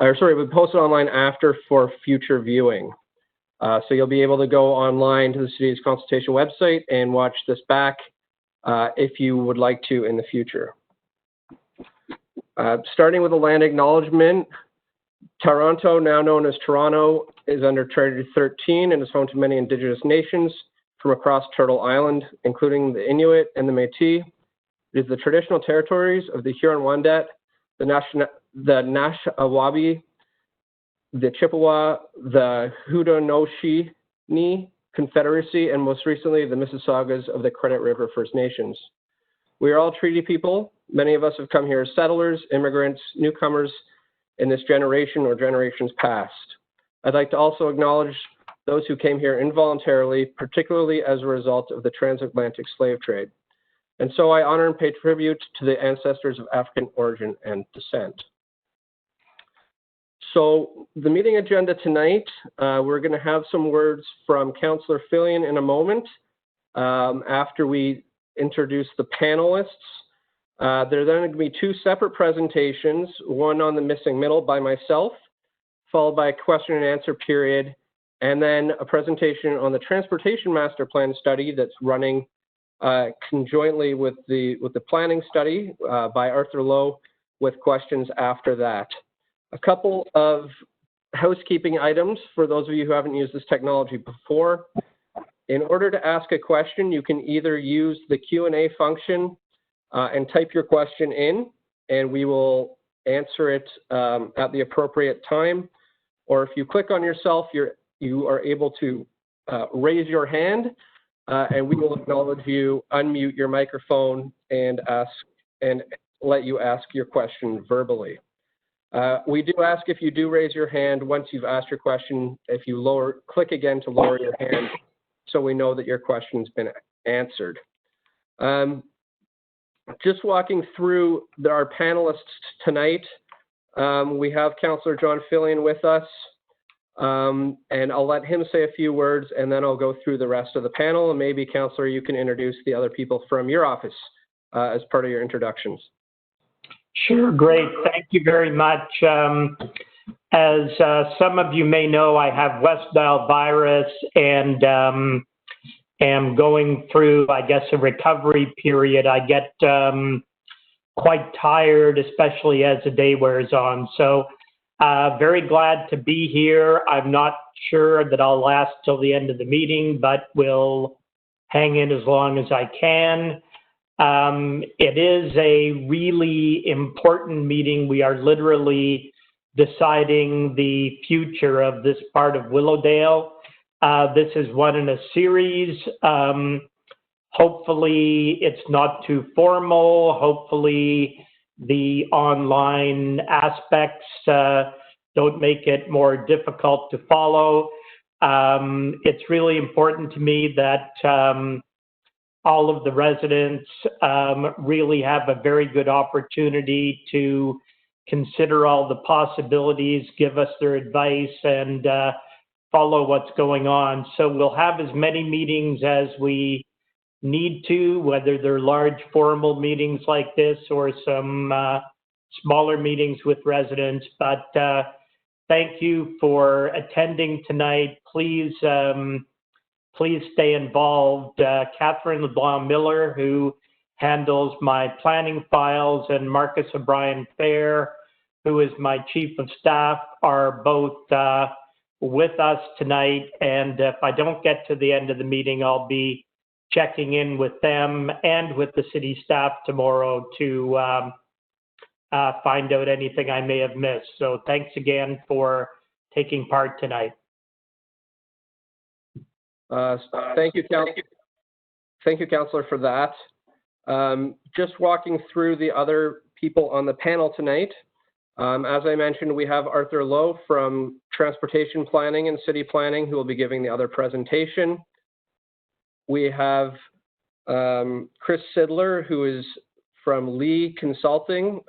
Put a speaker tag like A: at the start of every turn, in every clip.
A: we post it online after for future viewing. So you'll be able to go online to the city's consultation website and watch this back if you would like to in the future. Starting with the land acknowledgement, Toronto, now known as Toronto, is under Treaty 13 and is home to many Indigenous nations from across Turtle Island, including the Inuit and the Métis. It is the traditional territories of the Huron-Wendat, the Nashawabi, the Chippewa, the Haudenosaunee Confederacy, and most recently the Mississaugas of the Credit River First Nations. We are all treaty people. Many of us have come here as settlers, immigrants, newcomers in this generation or generations past. I'd like to also acknowledge those who came here involuntarily, particularly as a result of the transatlantic slave trade. And so I honor and pay tribute to the ancestors of African origin and descent. So the meeting agenda tonight, we're going to have some words from Councillor Fillion in a moment after we introduce the panelists. There are then going to be two separate presentations, one on the missing middle by myself, followed by a question and answer period, and then a presentation on the Transportation Master Plan study that's running conjointly with the planning study by Arthur Lowe, with questions after that. A couple of housekeeping items for those of you who haven't used this technology before. In order to ask a question, you can either use the Q&A function and type your question in, and we will answer it at the appropriate time. Or if you click on yourself, you are able to raise your hand, and we will acknowledge you, unmute your microphone, and let you ask your question verbally. We do ask if you do raise your hand once you've asked your question, if you click again to lower your hand, so we know that your question's been answered. Just walking through our panelists tonight, we have Councillor John Fillion with us, and I'll let him say a few words, and then I'll go through the rest of the panel, and maybe, Councillor, you can introduce the other people from your office as part of your introductions.
B: Sure, great. Thank you very much. As some of you may know, I have West Nile virus and am going through, I guess, a recovery period. I get quite tired, especially as the day wears on. So very glad to be here. I'm not sure that I'll last till the end of the meeting, but will hang in as long as I can. It is a really important meeting. We are literally deciding the future of this part of Willowdale. This is one in a series. Hopefully it's not too formal. Hopefully the online aspects don't make it more difficult to follow. It's really important to me that all of the residents really have a very good opportunity to consider all the possibilities, give us their advice, and follow what's going on. So we'll have as many meetings as we need to, whether they're large formal meetings like this or some smaller meetings with residents. But thank you for attending tonight. Please stay involved. Catherine LeBlanc-Miller, who handles my planning files, and Marcus O'Brien-Fair, who is my chief of staff, are both with us tonight. And if I don't get to the end of the meeting, I'll be checking in with them and with the city staff tomorrow to find out anything I may have missed. So thanks again for taking part tonight.
A: Thank you, Councillor, for that. Just walking through the other people on the panel tonight. As I mentioned, we have Arthur Lowe from Transportation Planning and City Planning, who will be giving the other presentation. We have Chris Sidler, who is from Lee Consulting,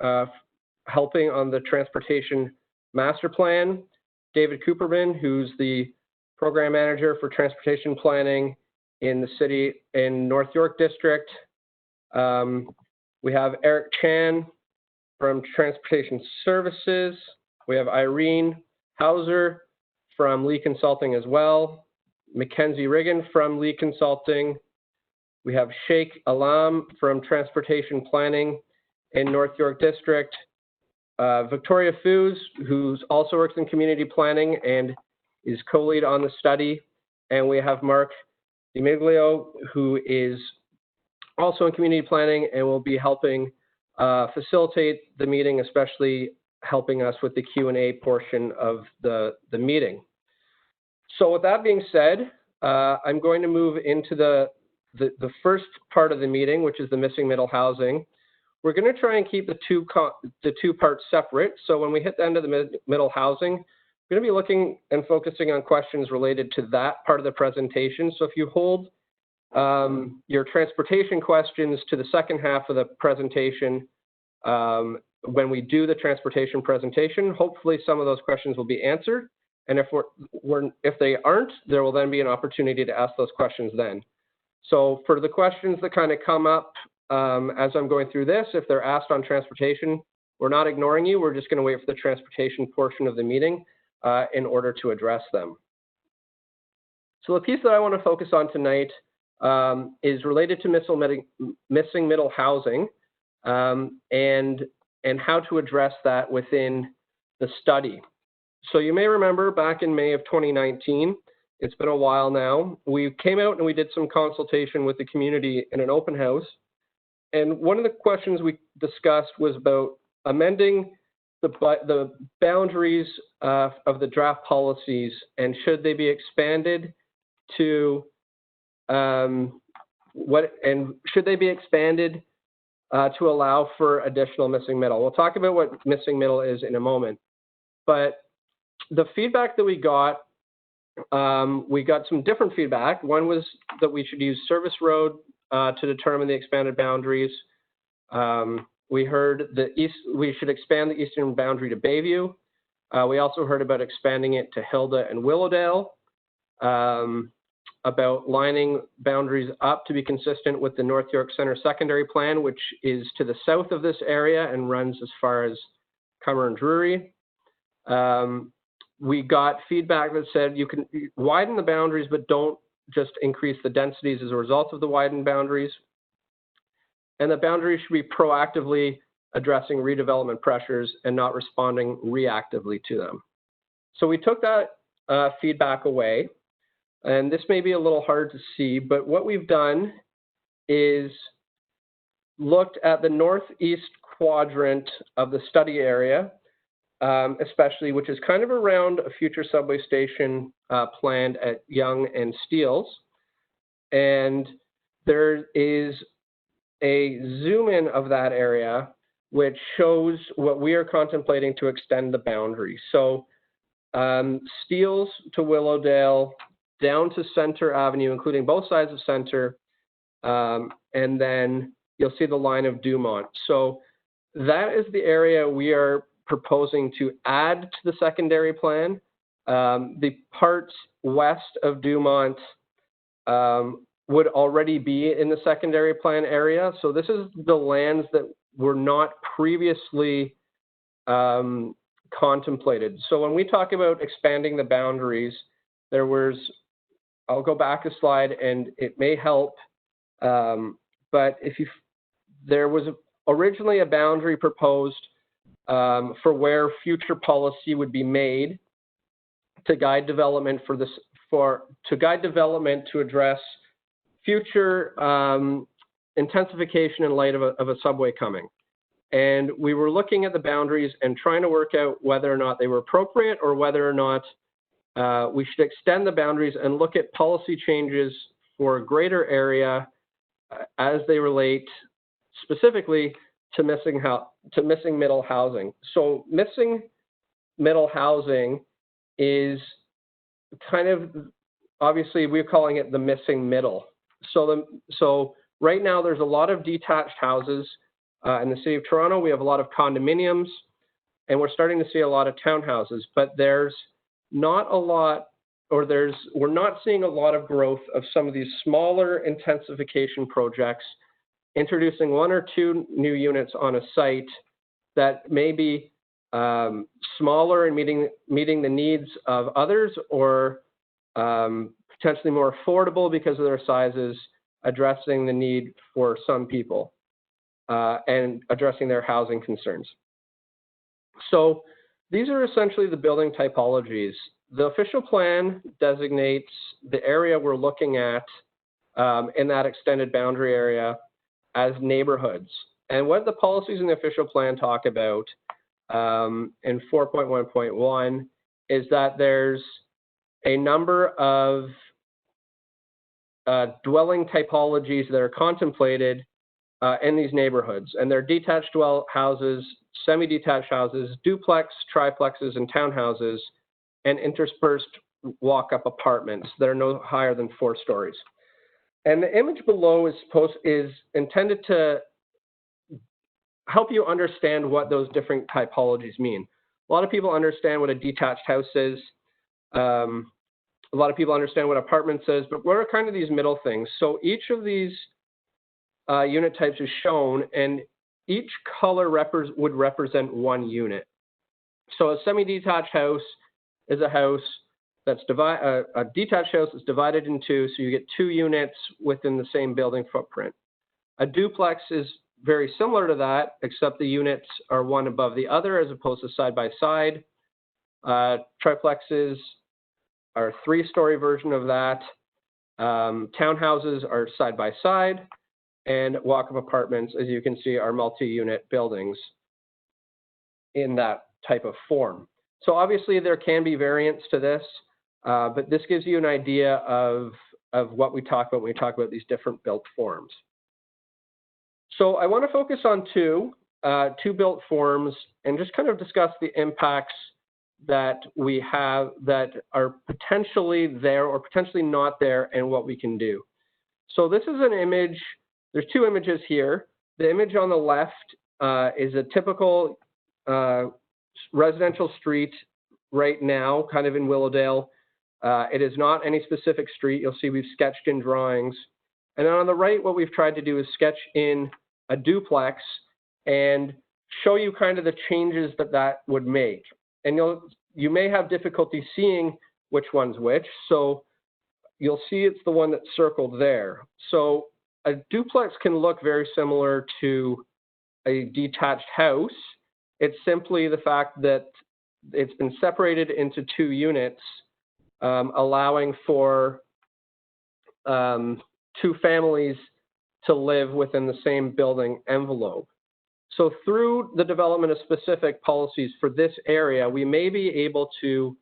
A: helping on the Transportation Master Plan. David Cooperman, who's the Program Manager for Transportation Planning in the city in North York District. We have Eric Chan from Transportation Services. We have Irene Hauser from Lee Consulting as well, Mackenzie Riggin from Lee Consulting. We have Sheikh Alam from Transportation Planning in North York District, Victoria Foos, who also works in community planning and is co-lead on the study. And we have Mark DiMiglio, who is also in community planning and will be helping facilitate the meeting, especially helping us with the Q&A portion of the meeting. So with that being said, I'm going to move into the first part of the meeting, which is the missing middle housing. We're going to try and keep the two parts separate. So when we hit the end of the middle housing, we're going to be looking and focusing on questions related to that part of the presentation. So if you hold your transportation questions to the second half of the presentation, when we do the transportation presentation, hopefully some of those questions will be answered. And if they aren't, there will then be an opportunity to ask those questions then. So for the questions that kind of come up as I'm going through this, if they're asked on transportation, we're not ignoring you. We're just going to wait for the transportation portion of the meeting in order to address them. So the piece that I want to focus on tonight is related to missing middle housing and how to address that within the study. So you may remember back in May of 2019, it's been a while now, we came out and we did some consultation with the community in an open house. And one of the questions we discussed was about amending the boundaries of the draft policies, and should they be expanded to to allow for additional missing middle. We'll talk about what missing middle is in a moment. But the feedback that we got some different feedback. One was that we should use service road to determine the expanded boundaries. We heard that we should expand the eastern boundary to Bayview. We also heard about expanding it to Hilda and Willowdale, about lining boundaries up to be consistent with the North York Centre secondary plan, which is to the south of this area and runs as far as Cummer and Drury. We got feedback that said you can widen the boundaries, but don't just increase the densities as a result of the widened boundaries. And the boundaries should be proactively addressing redevelopment pressures and not responding reactively to them. So we took that feedback away, and this may be a little hard to see, but what we've done is looked at the northeast quadrant of the study area, especially, which is kind of around a future subway station planned at Yonge and Steeles. And there is a zoom in of that area, which shows what we are contemplating to extend the boundary. So Steeles to Willowdale, down to Center Avenue, including both sides of Center, and then you'll see the line of Dumont. So that is the area we are proposing to add to the secondary plan. The parts west of Dumont would already be in the secondary plan area. So this is the lands that were not previously contemplated. So when we talk about expanding the boundaries, I'll go back a slide and it may help, but there was originally a boundary proposed for where future policy would be made to guide development to address future intensification in light of a subway coming. And we were looking at the boundaries and trying to work out whether or not they were appropriate or whether or not we should extend the boundaries and look at policy changes for a greater area as they relate specifically to missing middle housing. So missing middle housing is kind of, obviously we're calling it the missing middle. So right now there's a lot of detached houses in the city of Toronto. We have a lot of condominiums, and we're starting to see a lot of townhouses, but there's not a lot, we're not seeing a lot of growth of some of these smaller intensification projects, introducing one or two new units on a site that may be smaller and meeting the needs of others, or potentially more affordable because of their sizes, addressing the need for some people and addressing their housing concerns. So these are essentially the building typologies. The official plan designates the area we're looking at in that extended boundary area as neighborhoods. And what the policies in the official plan talk about in 4.1.1 is that there's a number of dwelling typologies that are contemplated in these neighborhoods. And they're detached dwell houses, semi-detached houses, duplex, triplexes, and townhouses, and interspersed walk-up apartments that are no higher than 4 stories. And the image below is intended to help you understand what those different typologies mean. A lot of people understand what a detached house is. A lot of people understand what apartments is, but what are kind of these middle things? So each of these unit types is shown, and each color would represent one unit. So a semi-detached house is a house that's a detached house that's divided in 2, so you get 2 units within the same building footprint. A duplex is very similar to that, except the units are one above the other as opposed to side by side. Triplexes are a 3-story version of that. Townhouses are side by side, and walk-up apartments, as you can see, are multi-unit buildings in that type of form. So obviously there can be variants to this, but this gives you an idea of what we talk about when we talk about these different built forms. So I want to focus on two built forms and just kind of discuss the impacts that we have that are potentially there or potentially not there and what we can do. So this is an image. There's 2 images here. The image on the left is a typical residential street right now, kind of in Willowdale. It is not any specific street. You'll see we've sketched in drawings. And then on the right, what we've tried to do is sketch in a duplex and show you kind of the changes that would make. And you may have difficulty seeing which one's which. So you'll see it's the one that's circled there. So a duplex can look very similar to a detached house. It's simply the fact that it's been separated into 2 units, allowing for 2 families to live within the same building envelope. So through the development of specific policies for this area, we may be able to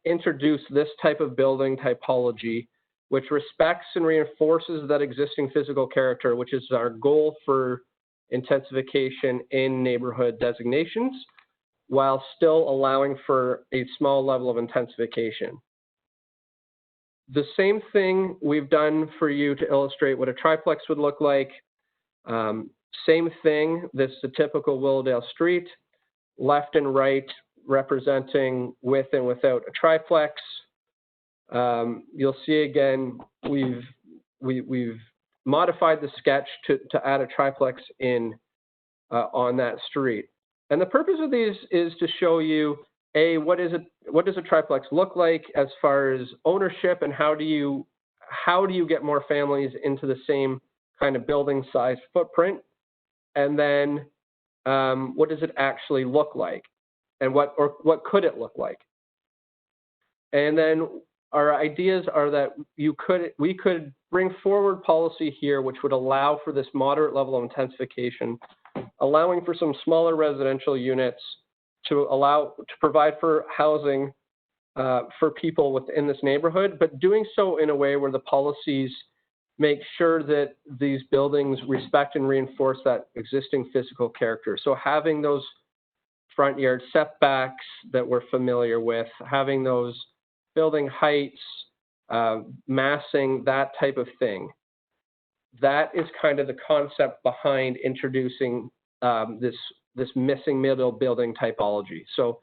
A: introduce this type of building typology, which respects and reinforces that existing physical character, which is our goal for intensification in neighborhood designations, while still allowing for a small level of intensification. The same thing we've done for you to illustrate what a triplex would look like. Same thing, this is a typical Willowdale street, left and right representing with and without a triplex. You'll see again, we've modified the sketch to add a triplex in on that street. And the purpose of these is to show you, what does a triplex look like as far as ownership, and how do you get more families into the same kind of building size footprint? And then what does it actually look like? And what could it look like? And then our ideas are that we could bring forward policy here which would allow for this moderate level of intensification, allowing for some smaller residential units to provide for housing for people within this neighborhood, but doing so in a way where the policies make sure that these buildings respect and reinforce that existing physical character. So having those front yard setbacks that we're familiar with, having those building heights, massing, that type of thing. That is kind of the concept behind introducing this missing middle building typology. So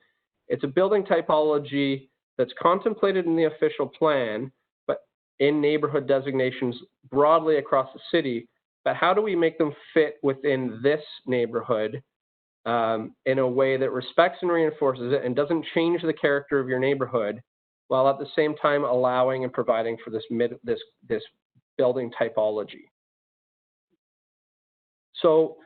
A: it's a building typology that's contemplated in the official plan, but in neighborhood designations broadly across the city. But how do we make them fit within this neighborhood in a way that respects and reinforces it and doesn't change the character of your neighborhood, while at the same time allowing and providing for this building typology. So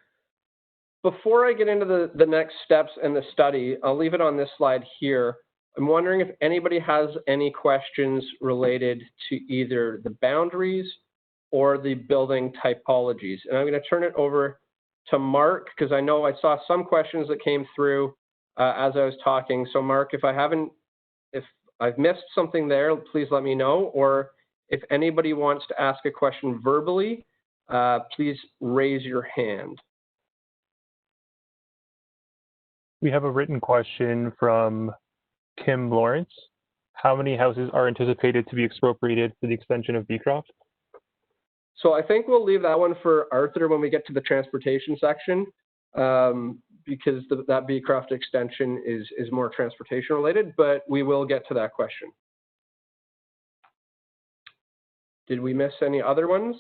A: before I get into the next steps in the study, I'll leave it on this slide here. I'm wondering if anybody has any questions related to either the boundaries or the building typologies. And I'm going to turn it over to Mark, because I know I saw some questions that came through as I was talking. So Mark, if I've missed something there, please let me know. Or if anybody wants to ask a question verbally, please raise your hand.
C: We have a written question from Kim Lawrence. How many houses are anticipated to be expropriated for the extension of Beecroft?
A: So I think we'll leave that one for Arthur when we get to the transportation section, because that Beecroft extension is more transportation related, but we will get to that question. Did we miss any other ones?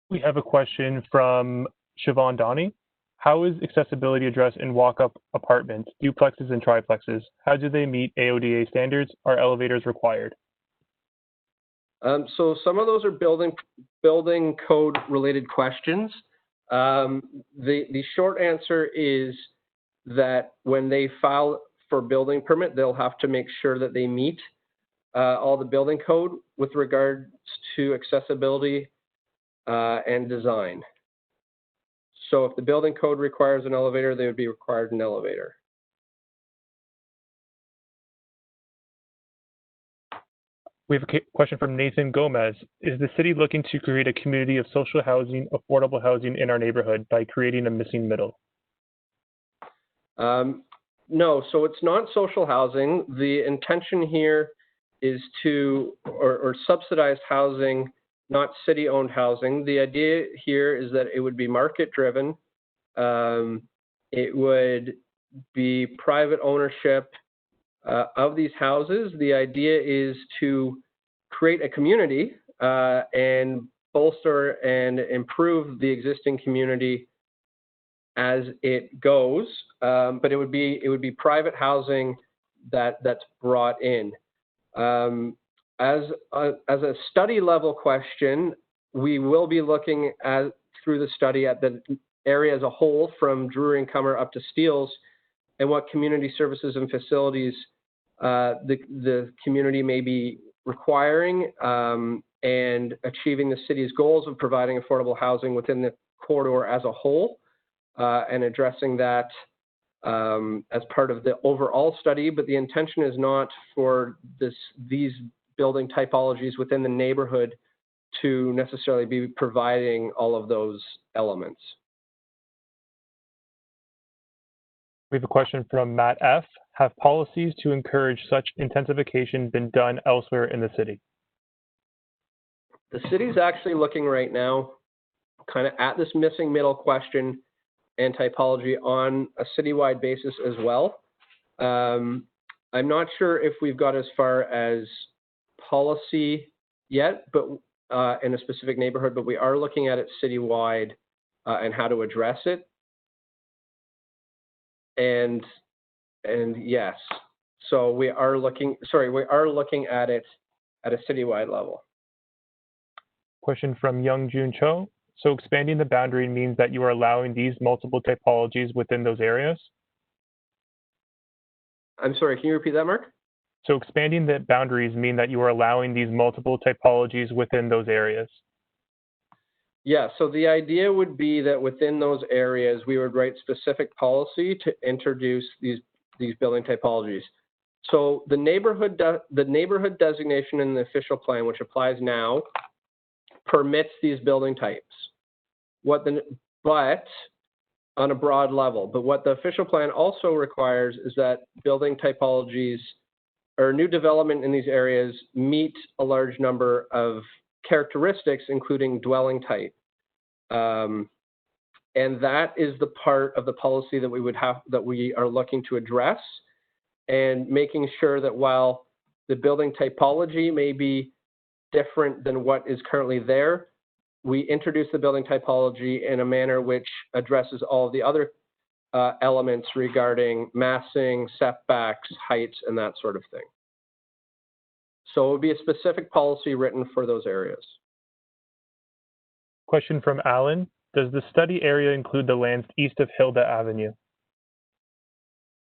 C: We have a question from Siobhan Donnie. How is accessibility addressed in walk-up apartments, duplexes, and triplexes? How do they meet AODA standards? Are elevators required?
A: So some of those are building code related questions. The short answer is that when they file for building permit, they'll have to make sure that they meet all the building code with regards to accessibility and design. So if the building code requires an elevator, they would be required an elevator.
C: We have a question from Nathan Gomez. Is the city looking to create a community of social housing, affordable housing in our neighborhood by creating a missing middle?
A: No, so it's not social housing. The intention here is to, or subsidized housing, not city-owned housing. The idea here is that it would be market-driven. It would be private ownership of these houses. The idea is to create a community and bolster and improve the existing community as it goes. But it would be private housing that's brought in. As a study level question, we will be looking at through the study at the area as a whole, from Drury and Cummer up to Steeles, and what community services and facilities the community may be requiring and achieving the city's goals of providing affordable housing within the corridor as a whole, and addressing that as part of the overall study. But the intention is not for these building typologies within the neighborhood to necessarily be providing all of those elements.
C: We have a question from Matt F. Have policies to encourage such intensification been done elsewhere in the city?
A: The city's actually looking right now kind of at this missing middle question and typology on a citywide basis as well. I'm not sure if we've got as far as policy yet, but in a specific neighborhood, but we are looking at it citywide and how to address it. And yes, so we are looking at it at a citywide level.
C: Question from Young Jun Cho. So expanding the boundary means that you are allowing these multiple typologies within those areas?
A: I'm sorry, can you repeat that, Mark?
C: So expanding the boundaries mean that you are allowing these multiple typologies within those areas?
A: Yeah, so the idea would be that within those areas, we would write specific policy to introduce these building typologies. So the neighborhood designation in the official plan, which applies now, permits these building types. But on a broad level. But what the official plan also requires is that building typologies or new development in these areas meet a large number of characteristics, including dwelling type. And that is the part of the policy that we are looking to address, and making sure that while the building typology may be different than what is currently there, we introduce the building typology in a manner which addresses all of the other elements regarding massing, setbacks, heights, and that sort of thing. So it would be a specific policy written for those areas.
C: Question from Alan. Does the study area include the lands east of Hilda Avenue?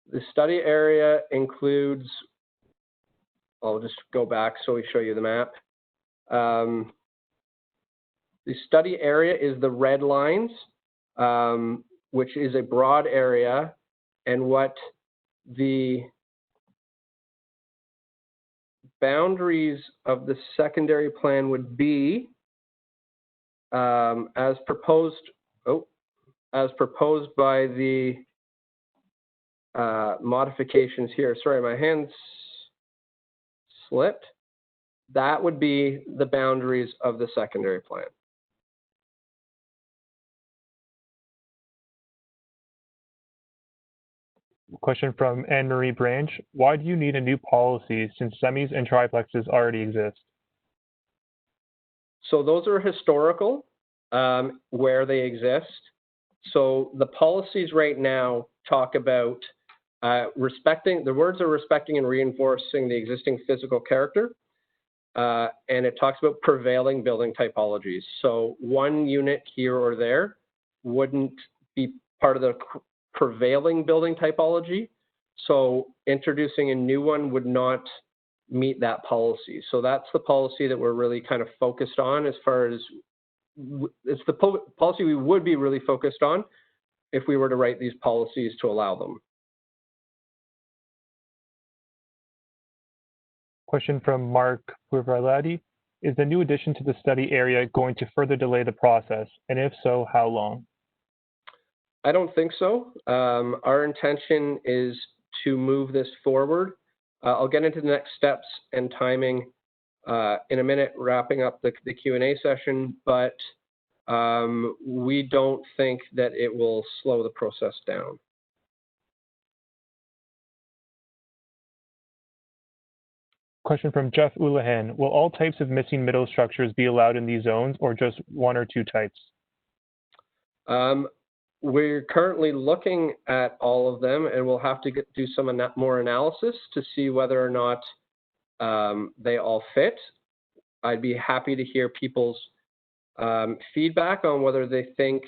A: The study area includes, I'll just go back so we show you the map. The study area is the red lines, which is a broad area, and what the boundaries of the secondary plan would be as proposed by the modifications here. Sorry, my hands slipped. That would be the boundaries of the secondary plan.
C: Question from Anne-Marie Branch. Why do you need a new policy since semis and triplexes already exist?
A: So those are historical, where they exist. So the policies right now talk about respecting, the words are respecting and reinforcing the existing physical character, and it talks about prevailing building typologies. So one unit here or there wouldn't be part of the prevailing building typology. So introducing a new one would not meet that policy. So that's the policy that we're really kind of focused on, as far as it's the policy we would be really focused on if we were to write these policies to allow them.
C: Question from Mark Puvralati. Is the new addition to the study area going to further delay the process? And if so, how long?
A: I don't think so. Our intention is to move this forward. I'll get into the next steps and timing in a minute, wrapping up the Q&A session, but we don't think that it will slow the process down.
C: Question from Jeff Ulahan. Will all types of missing middle structures be allowed in these zones, or just one or two types?
A: We're currently looking at all of them, and we'll have to do some more analysis to see whether or not they all fit. I'd be happy to hear people's feedback on whether they think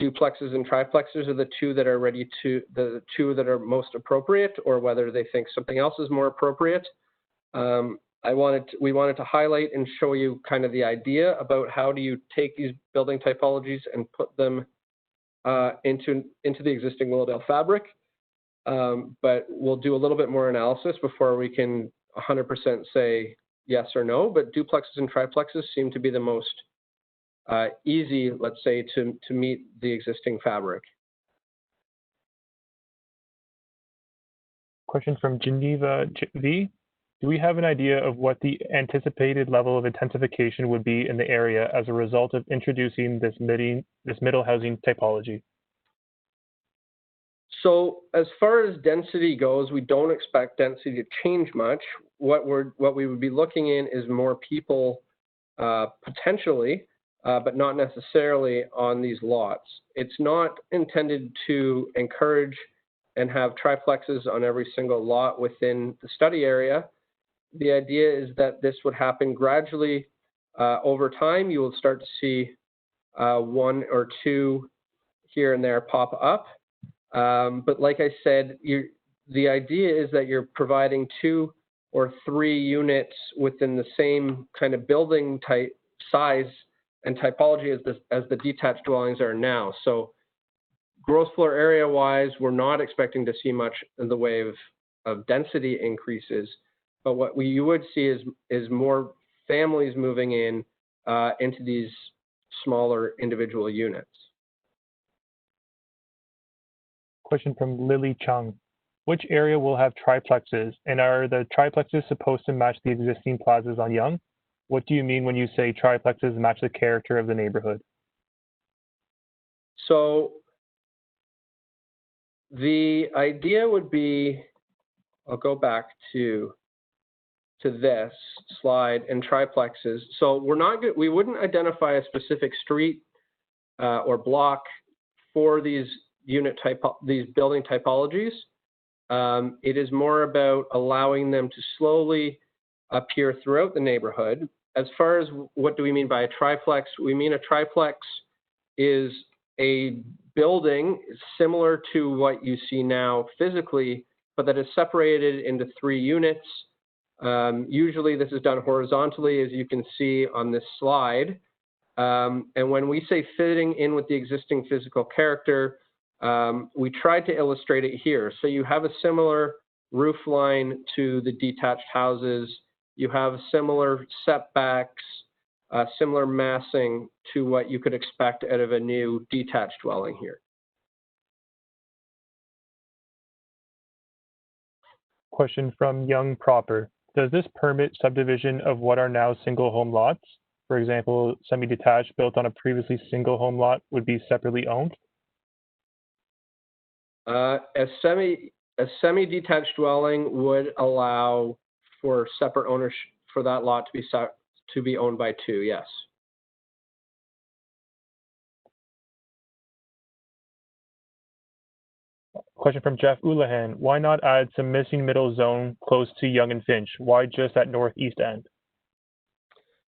A: duplexes and triplexes are the two that are the two that are most appropriate, or whether they think something else is more appropriate. We wanted to highlight and show you kind of the idea about how do you take these building typologies and put them into the existing Willowdale fabric. But we'll do a little bit more analysis before we can 100% say yes or no. But duplexes and triplexes seem to be the most easy, let's say, to meet the existing fabric.
C: Question from Geneva V. Do we have an idea of what the anticipated level of intensification would be in the area as a result of introducing this middle housing typology?
A: So as far as density goes, we don't expect density to change much. What we would be looking in is more people potentially, but not necessarily on these lots. It's not intended to encourage and have triplexes on every single lot within the study area. The idea is that this would happen gradually over time. You will start to see one or two here and there pop up. But like I said, the idea is that you're providing 2 or 3 units within the same kind of building type, size, and typology as the detached dwellings are now. So gross floor area wise, we're not expecting to see much in the way of density increases. But what you would see is more families moving in into these smaller individual units.
C: Question from Lily Chung. Which area will have triplexes, and are the triplexes supposed to match the existing plazas on Yonge? What do you mean when you say triplexes match the character of the neighborhood?
A: So the idea would be, I'll go back to to this slide and triplexes. So we wouldn't identify a specific street or block for these these building typologies. It is more about allowing them to slowly appear throughout the neighborhood. As far as what do we mean by a triplex, we mean a triplex is a building similar to what you see now physically, but that is separated into 3 units. Usually this is done horizontally, as you can see on this slide. And when we say fitting in with the existing physical character, we tried to illustrate it here. So you have a similar roof line to the detached houses. You have similar setbacks, similar massing to what you could expect out of a new detached dwelling here.
C: Question from Yonge proper. Does this permit subdivision of what are now single home lots? For example, semi-detached built on a previously single home lot would be separately owned?
A: A semi-detached dwelling would allow for separate ownership for that lot to be owned by 2, yes.
C: Question from Jeff Ulahan. Why not add some missing middle zone close to Yonge and Finch? Why just at northeast end?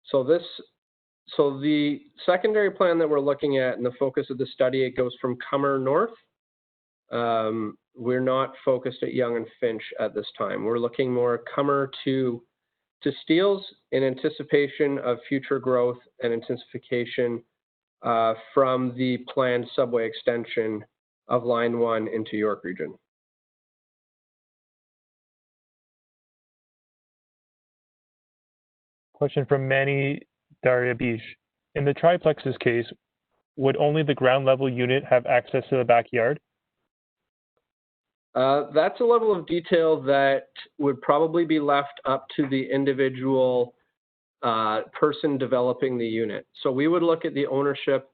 A: So the secondary plan that we're looking at and the focus of the study, it goes from Cummer north. We're not focused at Yonge and Finch at this time. We're looking more Cummer to Steeles in anticipation of future growth and intensification from the planned subway extension of Line 1 into York Region.
C: Question from Manny Dariabish. In the triplex's case, would only the ground level unit have access to the backyard?
A: That's a level of detail that would probably be left up to the individual person developing the unit. So we would look at the ownership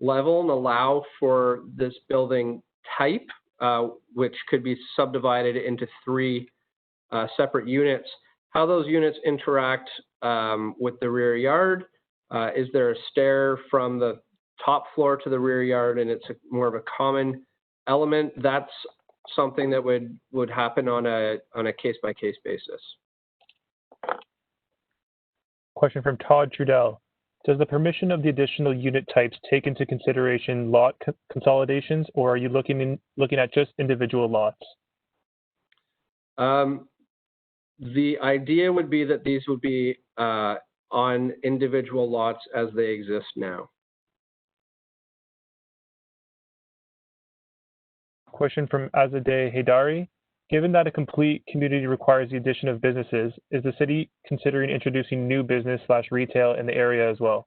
A: level and allow for this building type, which could be subdivided into 3 separate units. How those units interact with the rear yard. Is there a stair from the top floor to the rear yard and it's more of a common element? That's something that would happen on a case-by-case basis.
C: Question from Todd Trudell. Does the permission of the additional unit types take into consideration lot consolidations, or are you looking at just individual lots?
A: The idea would be that these would be on individual lots as they exist now.
C: Question from Azadeh Haidari. Given that a complete community requires the addition of businesses, is the city considering introducing new business/retail in the area as well?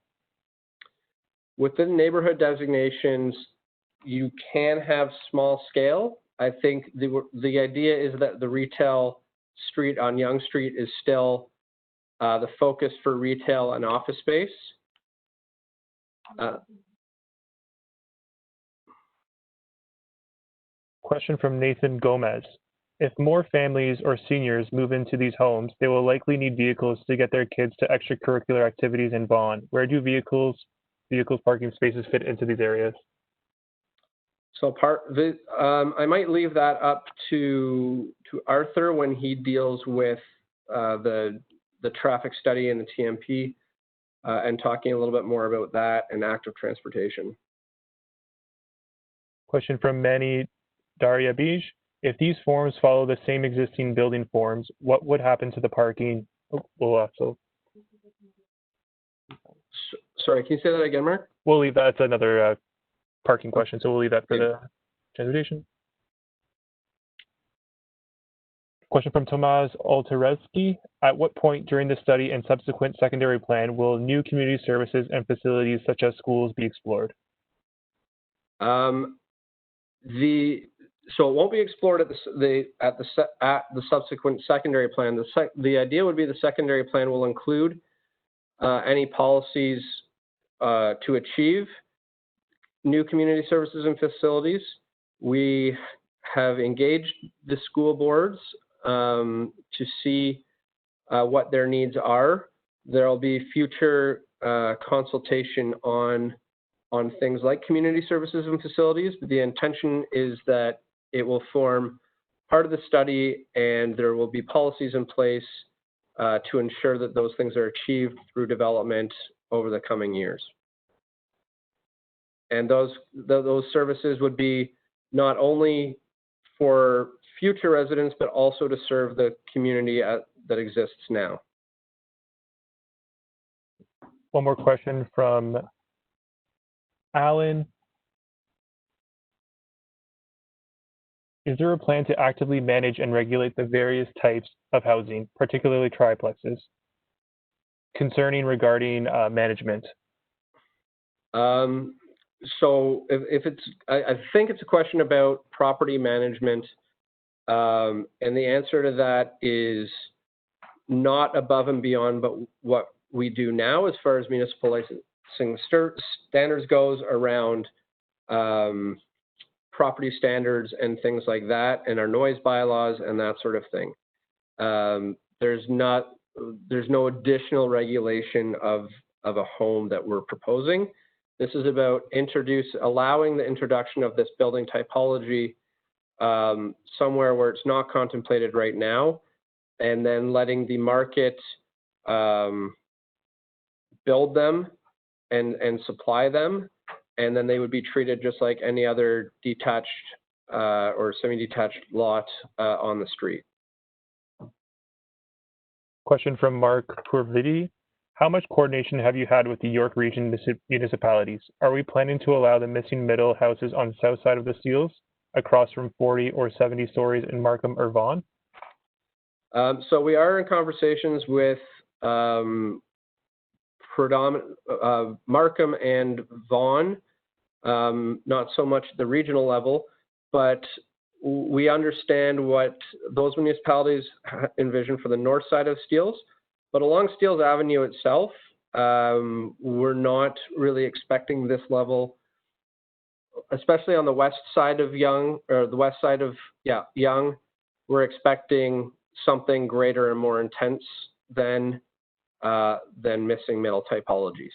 A: Within neighborhood designations, you can have small scale. I think the idea is that the retail street on Yonge Street is still the focus for retail and office space.
C: Question from Nathan Gomez. If more families or seniors move into these homes, they will likely need vehicles to get their kids to extracurricular activities in Vaughan. Where do vehicles parking spaces fit into these areas?
A: So I might leave that up to Arthur when he deals with the traffic study and the TMP and talking a little bit more about that and active transportation.
C: Question from Manny Dariabish. If these forms follow the same existing building forms, what would happen to the parking?
A: Sorry, can you say that again, Mark?
C: We'll leave that. That's another parking question, so we'll leave that for the transportation. Question from Tomasz Oltarewski. At what point during the study and subsequent secondary plan will new community services and facilities such as schools be explored? So it won't be explored at the subsequent secondary plan. The idea would be the secondary plan will include any policies to achieve new community services and facilities. We have engaged the school boards to see
A: what their needs are. There'll be future consultation on things like community services and facilities, but the intention is that it will form part of the study, and there will be policies in place to ensure that those things are achieved through development over the coming years. And those services would be not only for future residents, but also to serve the community that exists now.
C: One more question from Alan. Is there a plan to actively manage and regulate the various types of housing, particularly triplexes, regarding management?
A: So if it's, I think it's a question about property management, and the answer to that is not above and beyond, but what we do now as far as municipal licensing standards goes around property standards and things like that, and our noise bylaws and that sort of thing. There's no additional regulation of a home that we're proposing. This is about allowing the introduction of this building typology somewhere where it's not contemplated right now, and then letting the market build them and supply them, and then they would be treated just like any other detached or semi-detached lot on the street.
C: Question from Mark Purvidi. How much coordination have you had with the York Region municipalities? Are we planning to allow the missing middle houses on the south side of the Steeles, across from 40 or 70 stories in Markham or Vaughan?
A: So we are in conversations with Markham and Vaughan, not so much at the regional level, but we understand what those municipalities envision for the north side of Steeles. But along Steeles Avenue itself, we're not really expecting this level, especially on the west side of Yonge, or the west side of Yonge. We're expecting something greater and more intense than missing middle typologies.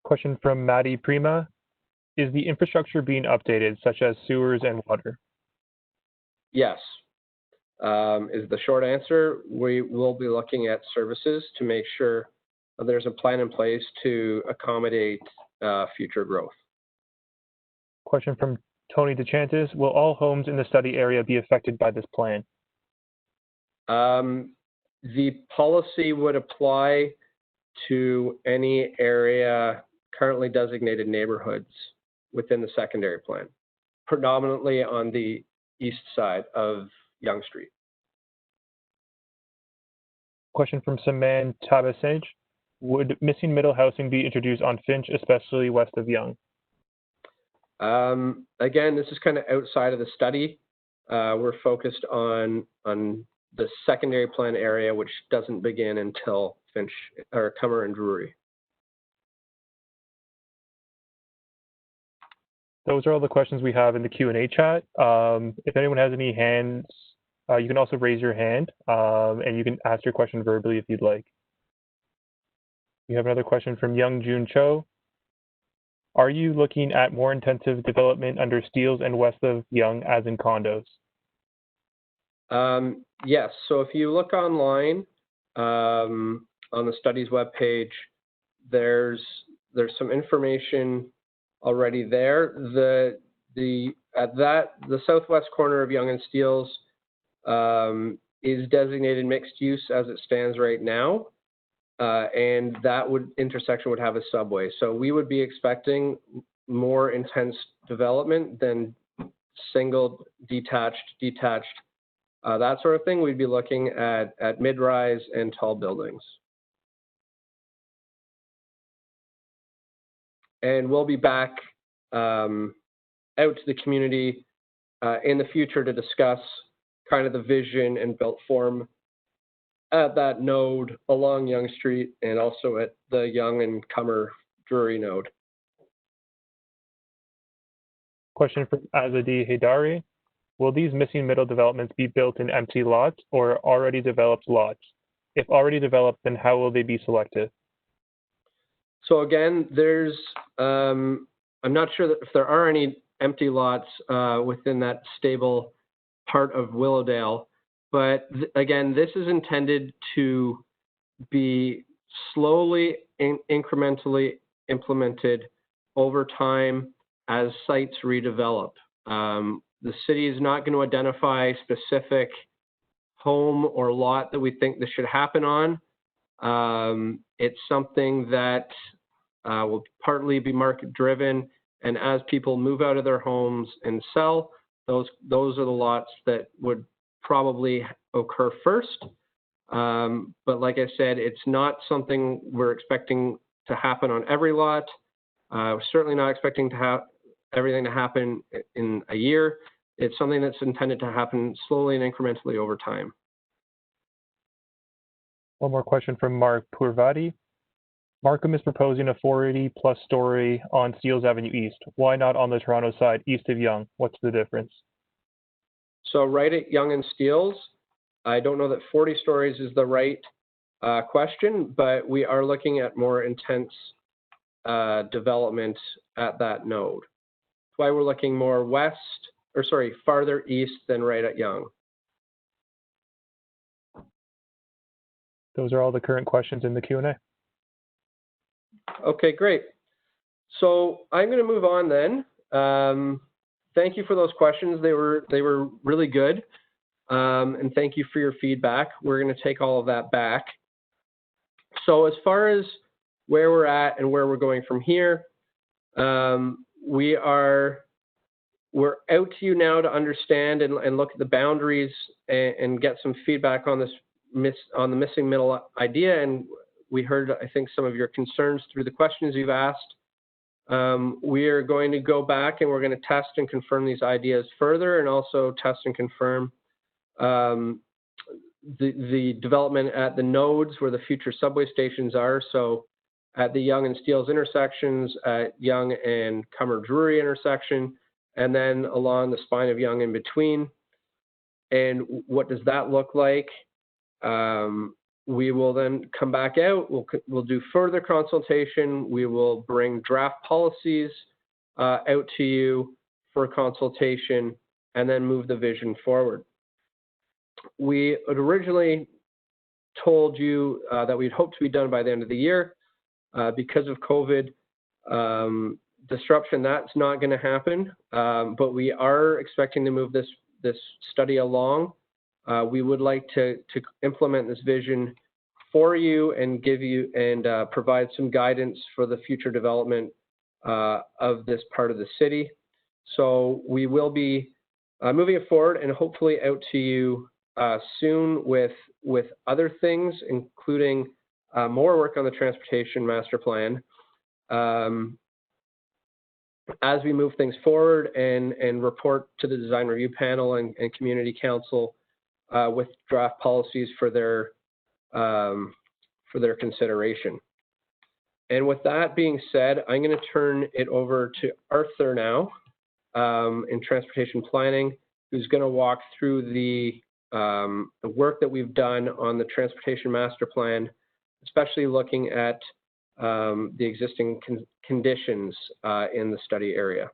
C: Question from Maddie Prima. Is the infrastructure being updated, such as sewers and water?
A: Yes, is the short answer. We will be looking at services to make sure there's a plan in place to accommodate future growth.
C: Question from Tony DeChantis. Will all homes in the study area be affected by this plan?
A: The policy would apply to any area currently designated neighborhoods within the secondary plan, predominantly on the east side of Yonge Street.
C: Question from Saman Tabasage. Would missing middle housing be introduced on Finch, especially west of Yonge?
A: Again, this is kind of outside of the study. We're focused on the secondary plan area, which doesn't begin until Finch or Cummer and Drury.
C: Those are all the questions we have in the Q&A chat. If anyone has any hands, you can also raise your hand, and you can ask your question verbally if you'd like. We have another question from Young Jun Cho. Are you looking at more intensive development under Steeles and west of Yonge, as in condos?
A: Yes. So if you look online on the studies webpage, there's some information already there. The southwest corner of Yonge and Steeles is designated mixed use as it stands right now, and that intersection would have a subway. So we would be expecting more intense development than single, detached, that sort of thing. We'd be looking at mid-rise and tall buildings. And we'll be back out to the community in the future to discuss kind of the vision and built form at that node along Yonge Street, and also at the Yonge and Cummer Drury node.
C: Question from Azadi Haidari. Will these missing middle developments be built in empty lots or already developed lots? If already developed, then how will they be selected?
A: So again, there's, I'm not sure that if there are any empty lots within that stable part of Willowdale, but again, this is intended to be slowly and incrementally implemented over time as sites redevelop. The city is not going to identify specific home or lot that we think this should happen on. It's something that will partly be market driven, and as people move out of their homes and sell, those are the lots that would probably occur first. But like I said, it's not something we're expecting to happen on every lot. We're certainly not expecting to have everything to happen in a year. It's something that's intended to happen slowly and incrementally over time.
C: One more question from Mark Purvati. Markham is proposing a 480 plus story on Steeles Avenue East. Why not on the Toronto side, east of Yonge? What's the difference?
A: So right at Yonge and Steeles, I don't know that 40 stories is the right question, but we are looking at more intense development at that node. That's why we're looking more farther east than right at Yonge.
C: Those are all the current questions in the Q&A.
A: Okay, great. So I'm going to move on then. Thank you for those questions. They were really good. And thank you for your feedback. We're going to take all of that back. So as far as where we're at and where we're going from here, we're out to you now to understand and look at the boundaries and get some feedback on the missing middle idea. And we heard, I think, some of your concerns through the questions you've asked. We are going to go back and we're going to test and confirm these ideas further, and also test and confirm the development at the nodes where the future subway stations are. So at the Yonge and Steeles intersections, at Yonge and Cummer Drury intersection, and then along the spine of Yonge in between. And what does that look like? We will then come back out. We'll do further consultation. We will bring draft policies out to you for consultation, and then move the vision forward. We had originally told you that we'd hoped to be done by the end of the year. Because of COVID disruption, that's not going to happen. But we are expecting to move this study along. We would like to implement this vision for you and give you and provide some guidance for the future development of this part of the city. So we will be moving it forward and hopefully out to you soon with other things, including more work on the transportation master plan. As we move things forward and report to the design review panel and community council with draft policies for their consideration. And with that being said, I'm going to turn it over to Arthur now in transportation planning, who's going to walk through the work that we've done on the transportation master plan, especially looking at the existing conditions in the study area.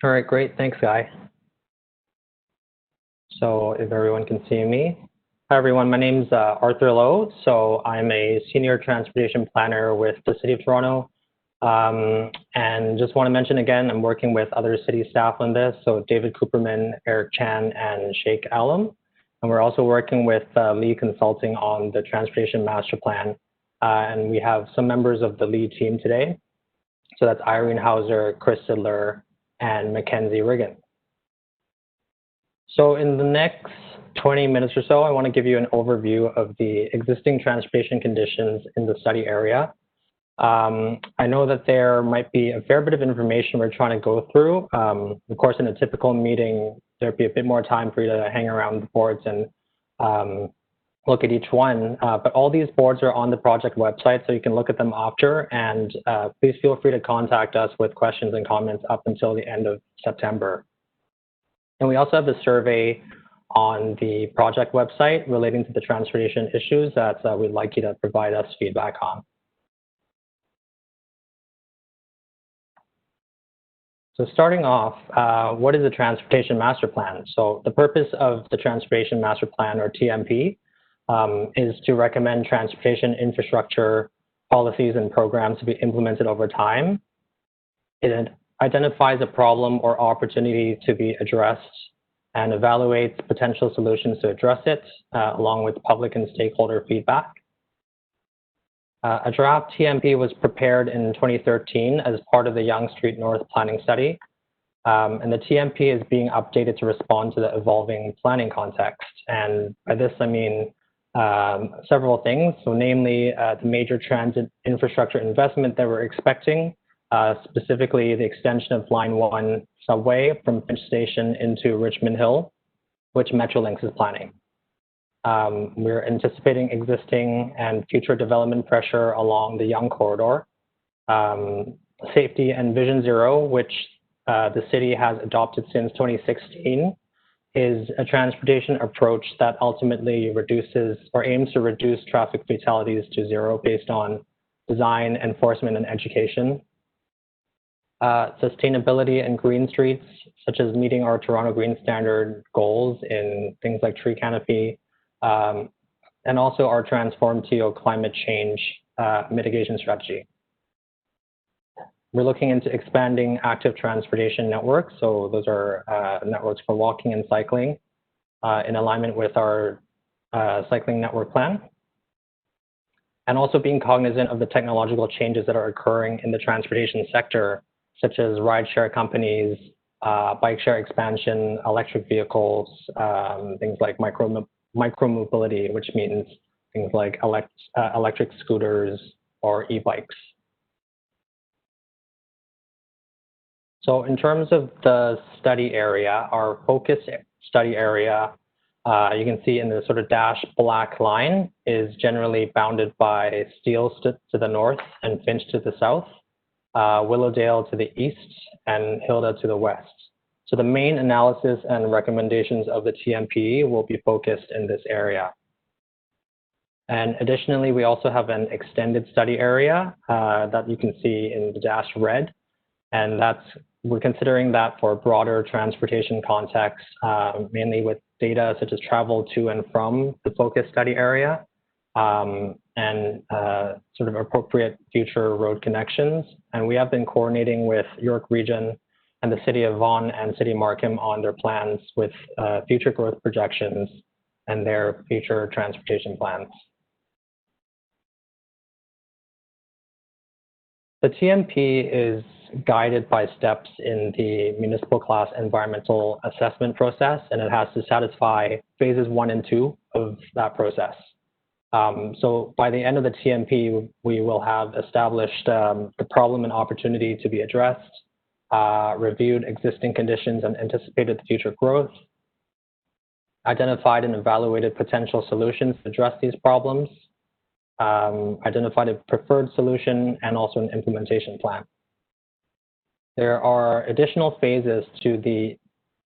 D: All right, great. Thanks, Guy. So if everyone can see me. Hi, everyone. My name's Arthur Lowe. So I'm a senior transportation planner with the City of Toronto. And just want to mention again, I'm working with other city staff on this. So David Cooperman, Eric Chan, and Sheikh Alam. And we're also working with Lee Consulting on the transportation master plan. And we have some members of the Lee team today. So that's Irene Hauser, Chris Sidler, and Mackenzie Riggin. So in the next 20 minutes or so, I want to give you an overview of the existing transportation conditions in the study area. I know that there might be a fair bit of information we're trying to go through. Of course, in a typical meeting, there'd be a bit more time for you to hang around the boards and look at each one, but all these boards are on the project website, so you can look at them after, and please feel free to contact us with questions and comments up until the end of September. And we also have a survey on the project website relating to the transportation issues that we'd like you to provide us feedback on. So starting off, what is a Transportation Master Plan? So the purpose of the Transportation Master Plan, or TMP, is to recommend transportation infrastructure policies and programs to be implemented over time. It identifies a problem or opportunity to be addressed and evaluates potential solutions to address it, along with public and stakeholder feedback. A draft TMP was prepared in 2013 as part of the Yonge Street North Planning Study, and the TMP is being updated to respond to the evolving planning context. And by this, I mean several things. So namely, the major transit infrastructure investment that we're expecting, specifically the extension of Line 1 subway from Finch Station into Richmond Hill, which Metrolinx is planning. We're anticipating existing and future development pressure along the Yonge corridor. Safety and Vision Zero, which the city has adopted since 2016, is a transportation approach that ultimately reduces or aims to reduce traffic fatalities to zero based on design, enforcement, and education. Sustainability and green streets, such as meeting our Toronto Green Standard goals in things like tree canopy, and also our Transform TO climate change mitigation strategy. We're looking into expanding active transportation networks. So those are networks for walking and cycling in alignment with our cycling network plan. And also being cognizant of the technological changes that are occurring in the transportation sector, such as rideshare companies, bike share expansion, electric vehicles, things like micromobility, which means things like electric scooters or e-bikes. So in terms of the study area, our focus study area, you can see in the sort of dashed black line, is generally bounded by Steeles to the north and Finch to the south, Willowdale to the east, and Hilda to the west. So the main analysis and recommendations of the TMP will be focused in this area. And additionally, we also have an extended study area that you can see in the dashed red. And we're considering that for broader transportation context, mainly with data such as travel to and from the focus study area, and sort of appropriate future road connections. And we have been coordinating with York Region and the City of Vaughan and City Markham on their plans with future growth projections and their future transportation plans. The TMP is guided by steps in the municipal class environmental assessment process, and it has to satisfy phases 1 and 2 of that process. So by the end of the TMP, we will have established the problem and opportunity to be addressed, reviewed existing conditions and anticipated future growth, identified and evaluated potential solutions to address these problems, identified a preferred solution, and also an implementation plan. There are additional phases to the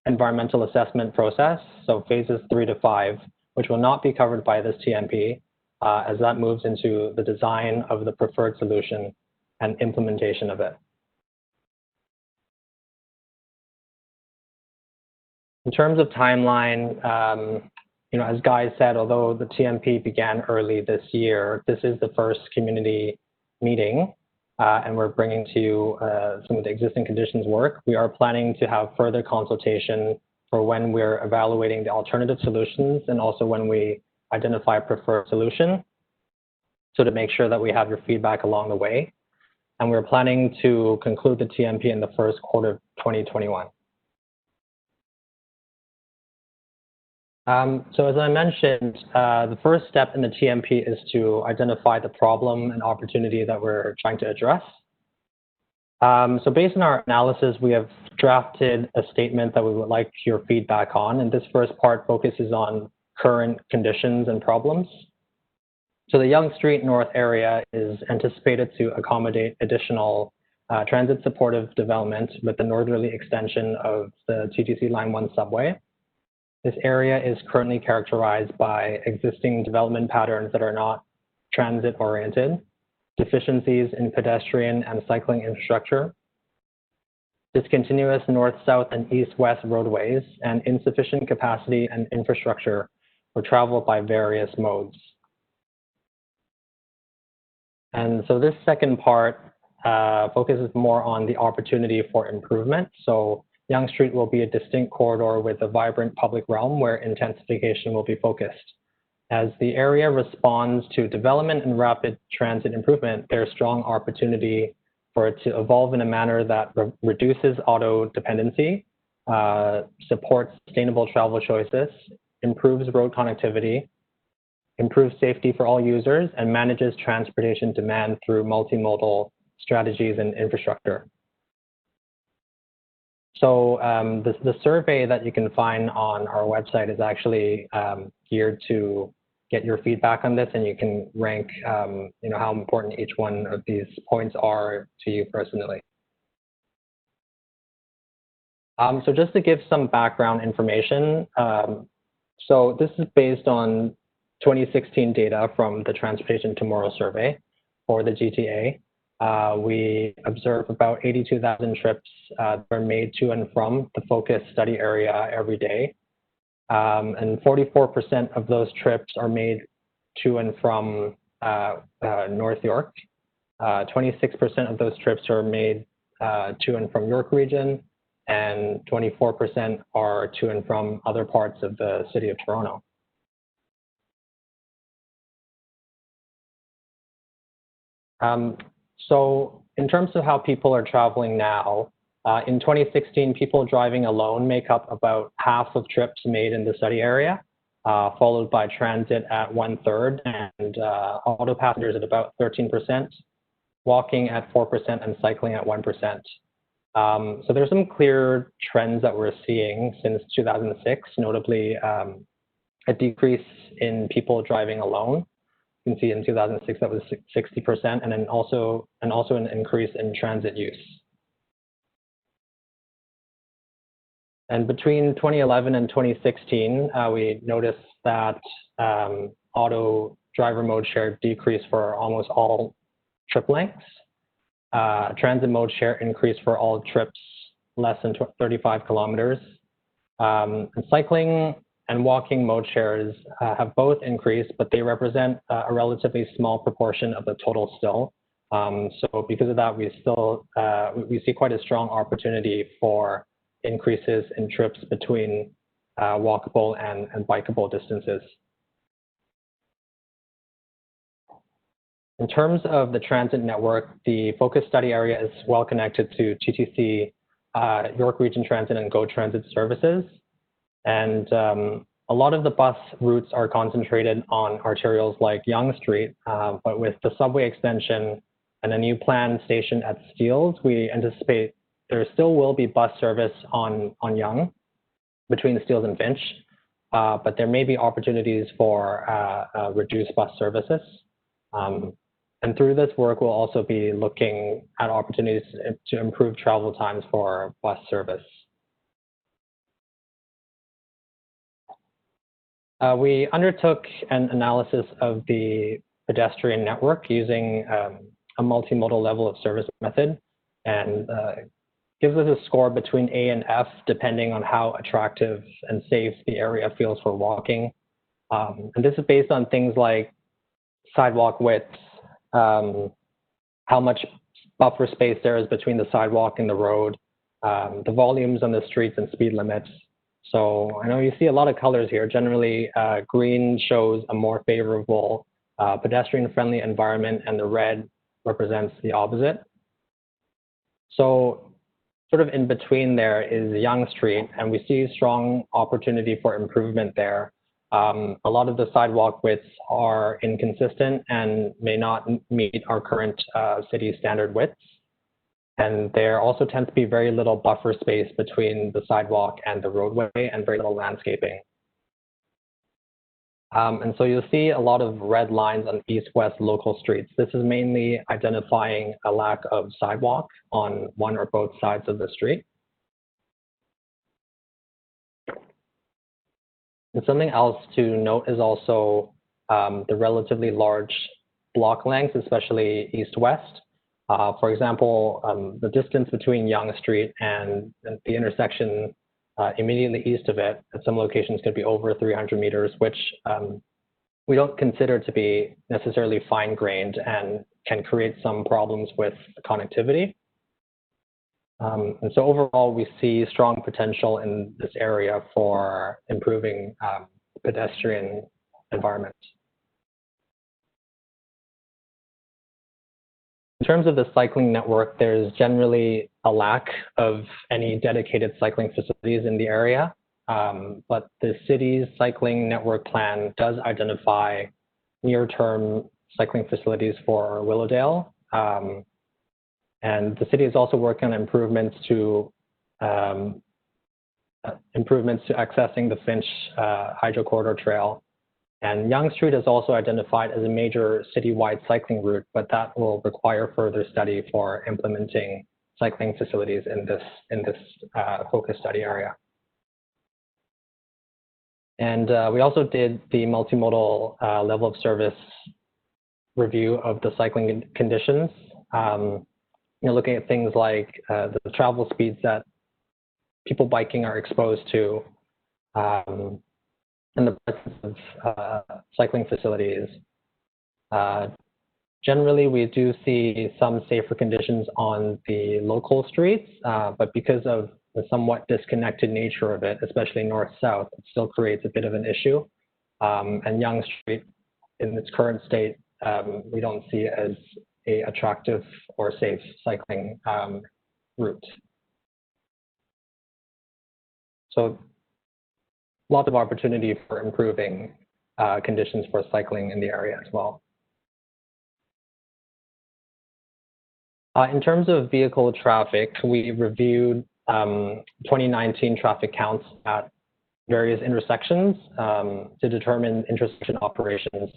D: environmental assessment process, so phases 3 to 5, which will not be covered by this TMP, as that moves into the design of the preferred solution and implementation of it. In terms of timeline, as Guy said, although the TMP began early this year, this is the first community meeting, and we're bringing to you some of the existing conditions work. We are planning to have further consultation for when we're evaluating the alternative solutions and also when we identify a preferred solution, so to make sure that we have your feedback along the way. And we're planning to conclude the TMP in the first quarter of 2021. So as I mentioned, the first step in the TMP is to identify the problem and opportunity that we're trying to address. So based on our analysis, we have drafted a statement that we would like your feedback on. And this first part focuses on current conditions and problems. So the Yonge Street North area is anticipated to accommodate additional transit supportive development with the northerly extension of the TTC Line 1 subway. This area is currently characterized by existing development patterns that are not transit oriented, deficiencies in pedestrian and cycling infrastructure, discontinuous north-south and east-west roadways, and insufficient capacity and infrastructure for travel by various modes. And so this second part focuses more on the opportunity for improvement. So Yonge Street will be a distinct corridor with a vibrant public realm where intensification will be focused. As the area responds to development and rapid transit improvement, there's strong opportunity for it to evolve in a manner that reduces auto dependency, supports sustainable travel choices, improves road connectivity, improves safety for all users, and manages transportation demand through multimodal strategies and infrastructure. So the survey that you can find on our website is actually geared to get your feedback on this, and you can rank how important each one of these points are to you personally. So just to give some background information, so this is based on 2016 data from the Transportation Tomorrow survey for the GTA. We observe about 82,000 trips that are made to and from the focus study area every day. And 44% of those trips are made to and from North York. 26% of those trips are made to and from York Region, and 24% are to and from other parts of the City of Toronto. So in terms of how people are traveling now, in 2016, people driving alone make up about half of trips made in the study area, followed by transit at 1/3, and auto passengers at about 13%, walking at 4%, and cycling at 1%. So there's some clear trends that we're seeing since 2006, notably a decrease in people driving alone. You can see in 2006 that was 60%, and then also an increase in transit use. And between 2011 and 2016, we noticed that auto driver mode share decreased for almost all trip lengths. Transit mode share increased for all trips less than 35 kilometers. And cycling and walking mode shares have both increased, but they represent a relatively small proportion of the total still. So because of that, we see quite a strong opportunity for increases in trips between walkable and bikeable distances. In terms of the transit network, the focus study area is well connected to TTC, York Region Transit, and GO Transit services. And a lot of the bus routes are concentrated on arterials like Yonge Street, but with the subway extension and a new planned station at Steeles, we anticipate there still will be bus service on Yonge between Steeles and Finch, but there may be opportunities for reduced bus services. And through this work, we'll also be looking at opportunities to improve travel times for bus service. We undertook an analysis of the pedestrian network using a multimodal level of service method, and gives us a score between A and F, depending on how attractive and safe the area feels for walking. And this is based on things like sidewalk width, how much buffer space there is between the sidewalk and the road, the volumes on the streets, and speed limits. So I know you see a lot of colors here. Generally, green shows a more favorable pedestrian-friendly environment, and the red represents the opposite. So sort of in between there is Yonge Street, and we see strong opportunity for improvement there. A lot of the sidewalk widths are inconsistent and may not meet our current city standard widths. And there also tends to be very little buffer space between the sidewalk and the roadway, and very little landscaping. And so you'll see a lot of red lines on east-west local streets. This is mainly identifying a lack of sidewalk on one or both sides of the street. And something else to note is also the relatively large block lengths, especially east-west. For example, the distance between Yonge Street and the intersection immediately east of it, at some locations could be over 300 meters, which we don't consider to be necessarily fine-grained and can create some problems with connectivity. And so overall, we see strong potential in this area for improving pedestrian environment. In terms of the cycling network, there's generally a lack of any dedicated cycling facilities in the area, but the city's cycling network plan does identify near-term cycling facilities for Willowdale. And the city is also working on improvements to accessing the Finch Hydro Corridor Trail. And Yonge Street is also identified as a major citywide cycling route, but that will require further study for implementing cycling facilities in this focus study area. And we also did the multimodal level of service review of the cycling conditions. Looking at things like the travel speeds that people biking are exposed to, and the presence of cycling facilities. Generally, we do see some safer conditions on the local streets, but because of the somewhat disconnected nature of it, especially north-south, it still creates a bit of an issue. And Yonge Street, in its current state, we don't see as a attractive or safe cycling route. So lots of opportunity for improving conditions for cycling in the area as well. In terms of vehicle traffic, we reviewed 2019 traffic counts at various intersections to determine intersection operations,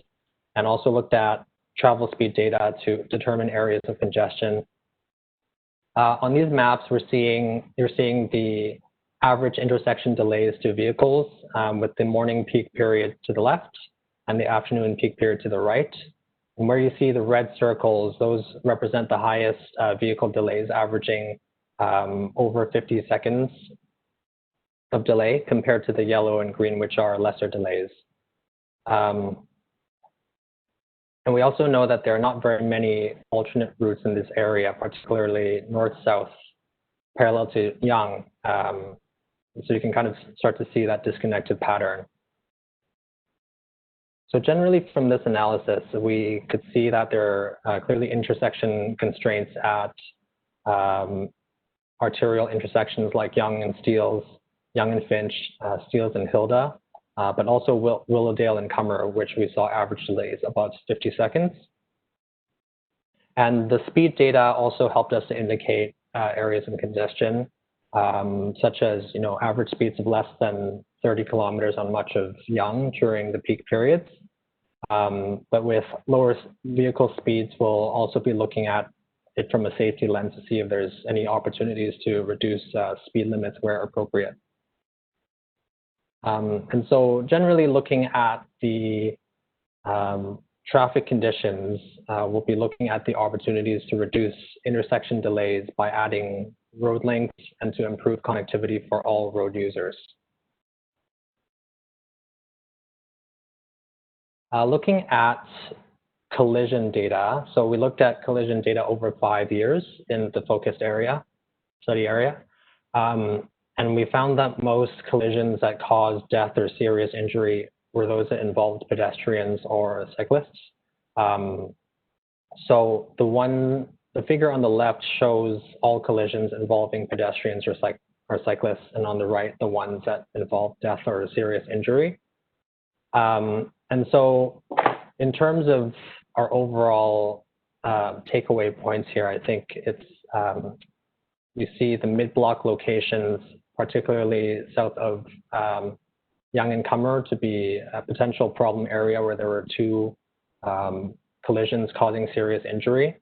D: and also looked at travel speed data to determine areas of congestion. On these maps, you're seeing the average intersection delays to vehicles with the morning peak period to the left and the afternoon peak period to the right. And where you see the red circles, those represent the highest vehicle delays, averaging over 50 seconds of delay compared to the yellow and green, which are lesser delays. And we also know that there are not very many alternate routes in this area, particularly north-south, parallel to Yonge. So you can kind of start to see that disconnected pattern. So generally from this analysis, we could see that there are clearly intersection constraints at arterial intersections like Yonge and Steeles, Yonge and Finch, Steeles and Hilda, but also Willowdale and Cummer, which we saw average delays about 50 seconds. And the speed data also helped us to indicate areas of congestion, such as average speeds of less than 30 kilometers on much of Yonge during the peak periods. But with lower vehicle speeds, we'll also be looking at it from a safety lens to see if there's any opportunities to reduce speed limits where appropriate. And so generally looking at the traffic conditions, we'll be looking at the opportunities to reduce intersection delays by adding road lengths and to improve connectivity for all road users. Looking at collision data, so we looked at collision data over 5 years in the focused study area. And we found that most collisions that caused death or serious injury were those that involved pedestrians or cyclists. So the figure on the left shows all collisions involving pedestrians or cyclists, and on the right, the ones that involve death or serious injury. And so in terms of our overall takeaway points here, I think it's, you see the mid-block locations, particularly south of Yonge and Cummer to be a potential problem area where there were two collisions causing serious injury.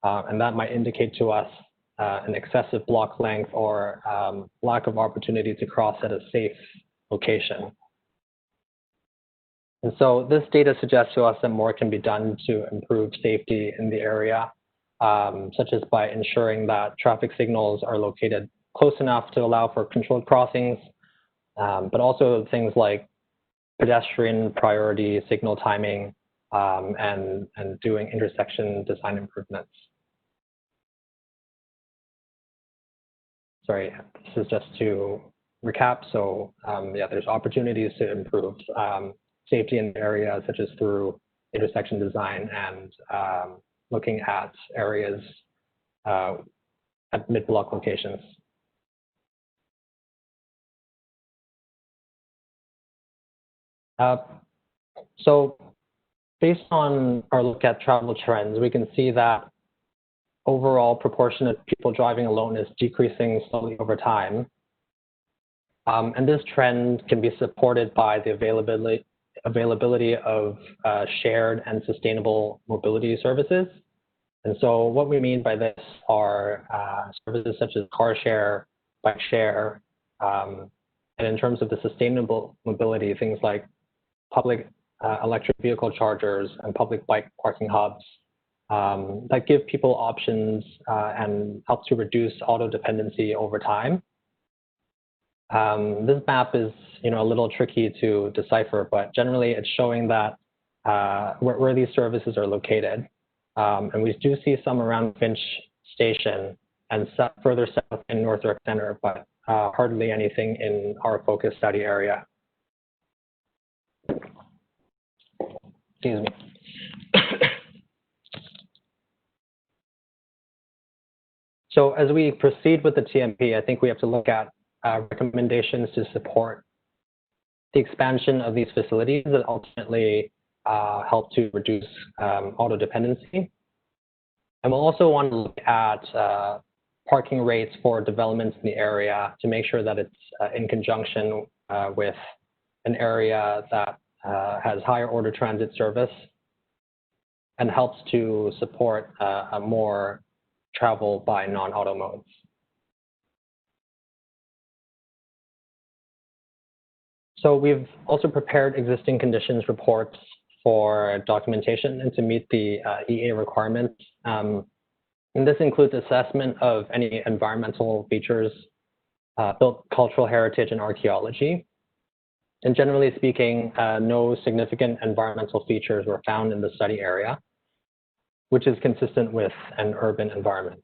D: And that might indicate to us an excessive block length or lack of opportunity to cross at a safe location. And so this data suggests to us that more can be done to improve safety in the area, such as by ensuring that traffic signals are located close enough to allow for controlled crossings, but also things like pedestrian priority signal timing and doing intersection design improvements. Sorry, this is just to recap. So yeah, there's opportunities to improve safety in the area, such as through intersection design and looking at areas at mid-block locations. So based on our look at travel trends, we can see that overall proportion of people driving alone is decreasing slowly over time. And this trend can be supported by the availability of shared and sustainable mobility services. And so what we mean by this are services such as car share, bike share, and in terms of the sustainable mobility, things like public electric vehicle chargers and public bike parking hubs that give people options and help to reduce auto dependency over time. This map is, a little tricky to decipher, but generally it's showing that where these services are located. And we do see some around Finch Station and further south in Northwark Center, but hardly anything in our focus study area. Excuse me. So as we proceed with the TMP, I think we have to look at recommendations to support the expansion of these facilities that ultimately help to reduce auto dependency. And we'll also want to look at parking rates for developments in the area to make sure that it's in conjunction with an area that has higher order transit service and helps to support a more travel by non-auto modes. So we've also prepared existing conditions reports for documentation and to meet the EA requirements. And this includes assessment of any environmental features, built cultural heritage and archaeology. And generally speaking, no significant environmental features were found in the study area, which is consistent with an urban environment.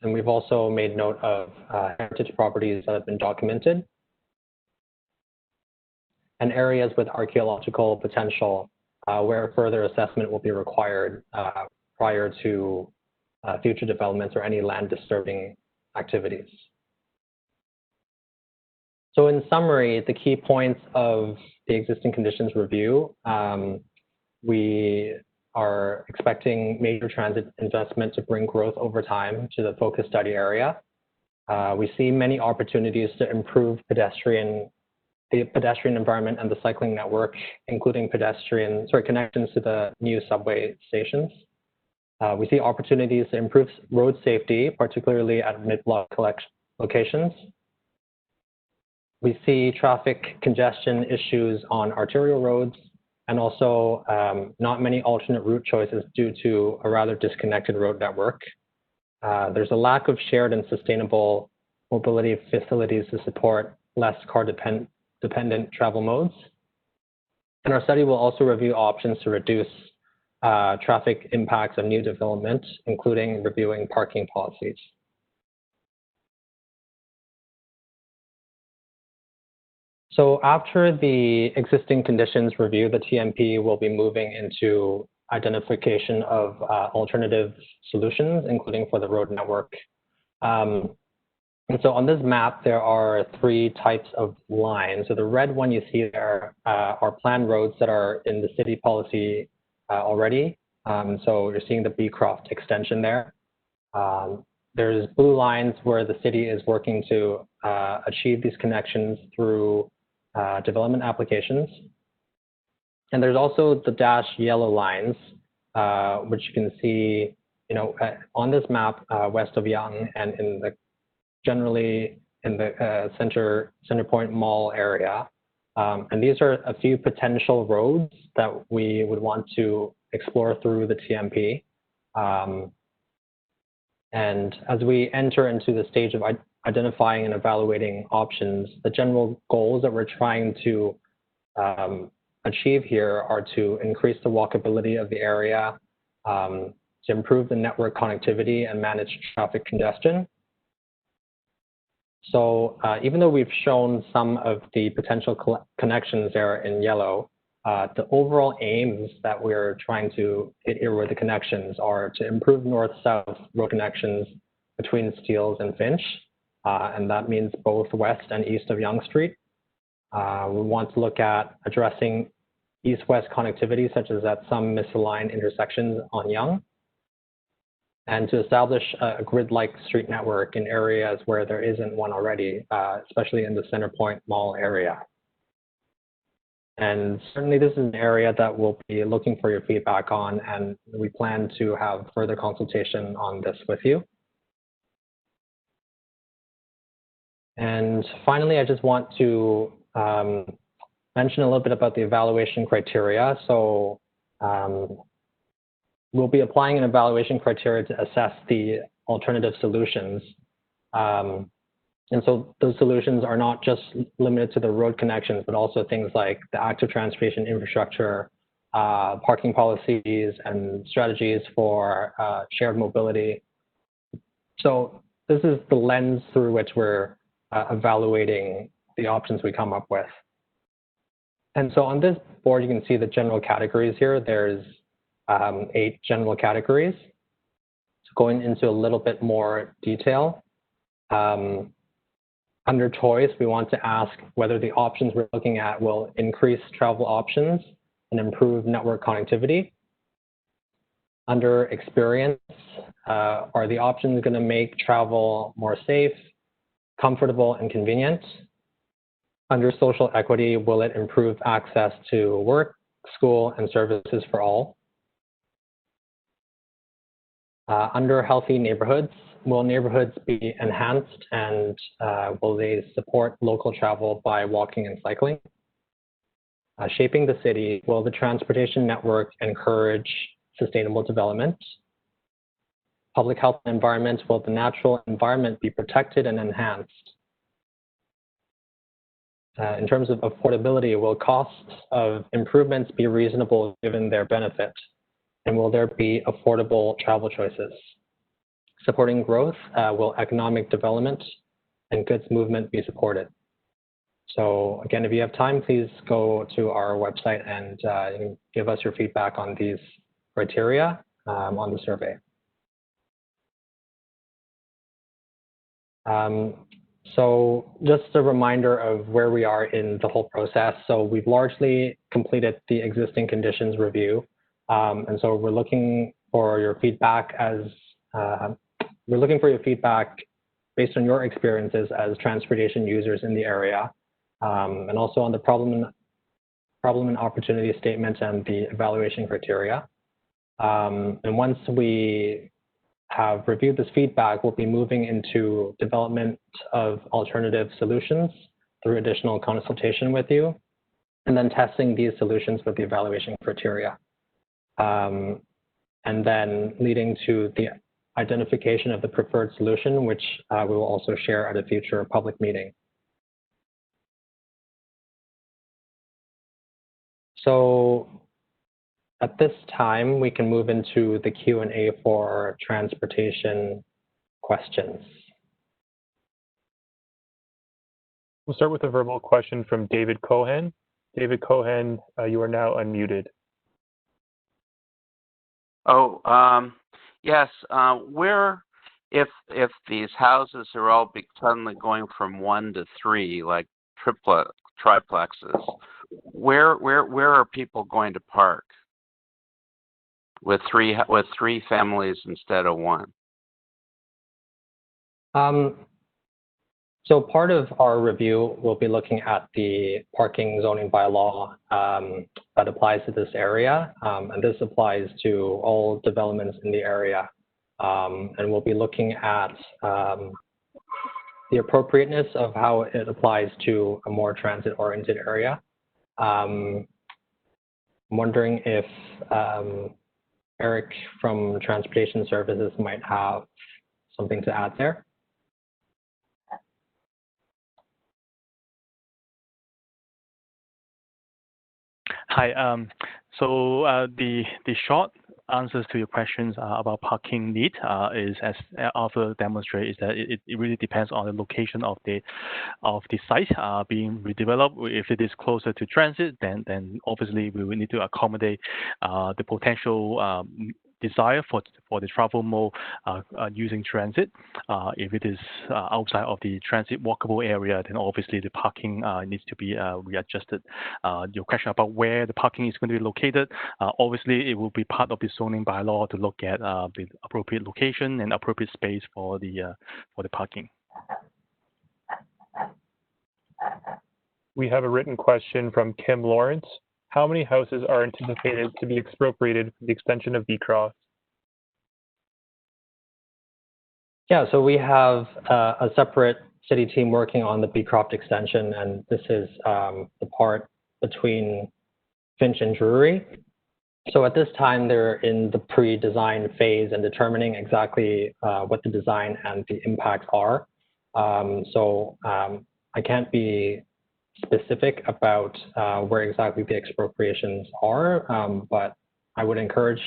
D: And we've also made note of heritage properties that have been documented and areas with archaeological potential where further assessment will be required prior to future developments or any land disturbing activities. So in summary, the key points of the existing conditions review, we are expecting major transit investment to bring growth over time to the focus study area. We see many opportunities to improve the pedestrian environment and the cycling network, including connections to the new subway stations. We see opportunities to improve road safety, particularly at mid-block locations. We see traffic congestion issues on arterial roads and also not many alternate route choices due to a rather disconnected road network. There's a lack of shared and sustainable mobility facilities to support less car-dependent travel modes. And our study will also review options to reduce traffic impacts of new development, including reviewing parking policies. So after the existing conditions review, the TMP will be moving into identification of alternative solutions, including for the road network. And so on this map, there are three types of lines. So the red one you see there are planned roads that are in the city policy already. So you're seeing the Beecroft extension there. There's blue lines where the city is working to achieve these connections through development applications. And there's also the dashed yellow lines, which you can see, on this map west of Yonge and generally in the Center Point Mall area. And these are a few potential roads that we would want to explore through the TMP. And as we enter into the stage of identifying and evaluating options, the general goals that we're trying to achieve here are to increase the walkability of the area, to improve the network connectivity and manage traffic congestion. So even though we've shown some of the potential connections there in yellow, the overall aims that we're trying to hit here with the connections are to improve north-south road connections between Steeles and Finch, and that means both west and east of Yonge Street. We want to look at addressing east-west connectivity, such as at some misaligned intersections on Yonge, and to establish a grid-like street network in areas where there isn't one already, especially in the Center Point Mall area. And certainly this is an area that we'll be looking for your feedback on, and we plan to have further consultation on this with you. And finally, I just want to mention a little bit about the evaluation criteria. So we'll be applying an evaluation criteria to assess the alternative solutions. And so those solutions are not just limited to the road connections, but also things like the active transportation infrastructure, parking policies, and strategies for shared mobility. So this is the lens through which we're evaluating the options we come up with. And so on this board, you can see the general categories here. There's 8 general categories. So going into a little bit more detail. Under choice, we want to ask whether the options we're looking at will increase travel options and improve network connectivity. Under experience, are the options going to make travel more safe, comfortable, and convenient? Under social equity, will it improve access to work, school, and services for all? Under healthy neighborhoods, will neighborhoods be enhanced and will they support local travel by walking and cycling? Shaping the city, will the transportation network encourage sustainable development? Public health and environment, will the natural environment be protected and enhanced? In terms of affordability, will costs of improvements be reasonable given their benefit? And will there be affordable travel choices? Supporting growth, will economic development and goods movement be supported? So again, if you have time, please go to our website and you can give us your feedback on these criteria on the survey. So just a reminder of where we are in the whole process. So we've largely completed the existing conditions review. And so we're looking for your feedback based on your experiences as transportation users in the area, and also on the problem and opportunity statements and the evaluation criteria. And once we have reviewed this feedback, we'll be moving into development of alternative solutions through additional consultation with you, and then testing these solutions with the evaluation criteria. And then leading to the identification of the preferred solution, which we will also share at a future public meeting. So at this time, we can move into the Q&A for transportation questions.
C: We'll start with a verbal question from David Cohen. David Cohen, you are now unmuted.
E: Oh, yes. Where, if these houses are all suddenly going from 1 to 3, like triplexes, where are people going to park with three families instead of 1?
D: So part of our review will be looking at the parking zoning bylaw that applies to this area. And this applies to all developments in the area. And we'll be looking at the appropriateness of how it applies to a more transit-oriented area. I'm wondering if Eric from Transportation Services might have something to add there.
F: Hi. So the short answers to your questions about parking need is, as Arthur demonstrated, is that it really depends on the location of the site being redeveloped. If it is closer to transit, then obviously we will need to accommodate the potential desire for the travel mode using transit. If it is outside of the transit walkable area, then obviously the parking needs to be readjusted. Your question about where the parking is going to be located, obviously it will be part of the zoning bylaw to look at the appropriate location and appropriate space for the parking.
C: We have a written question from Kim Lawrence. How many houses are anticipated to be expropriated for the extension of Beecroft?
D: Yeah, so we have a separate city team working on the Beecroft extension, and this is the part between Finch and Drury. So at this time, they're in the pre-design phase and determining exactly what the design and the impacts are. So I can't be specific about where exactly the expropriations are, but I would encourage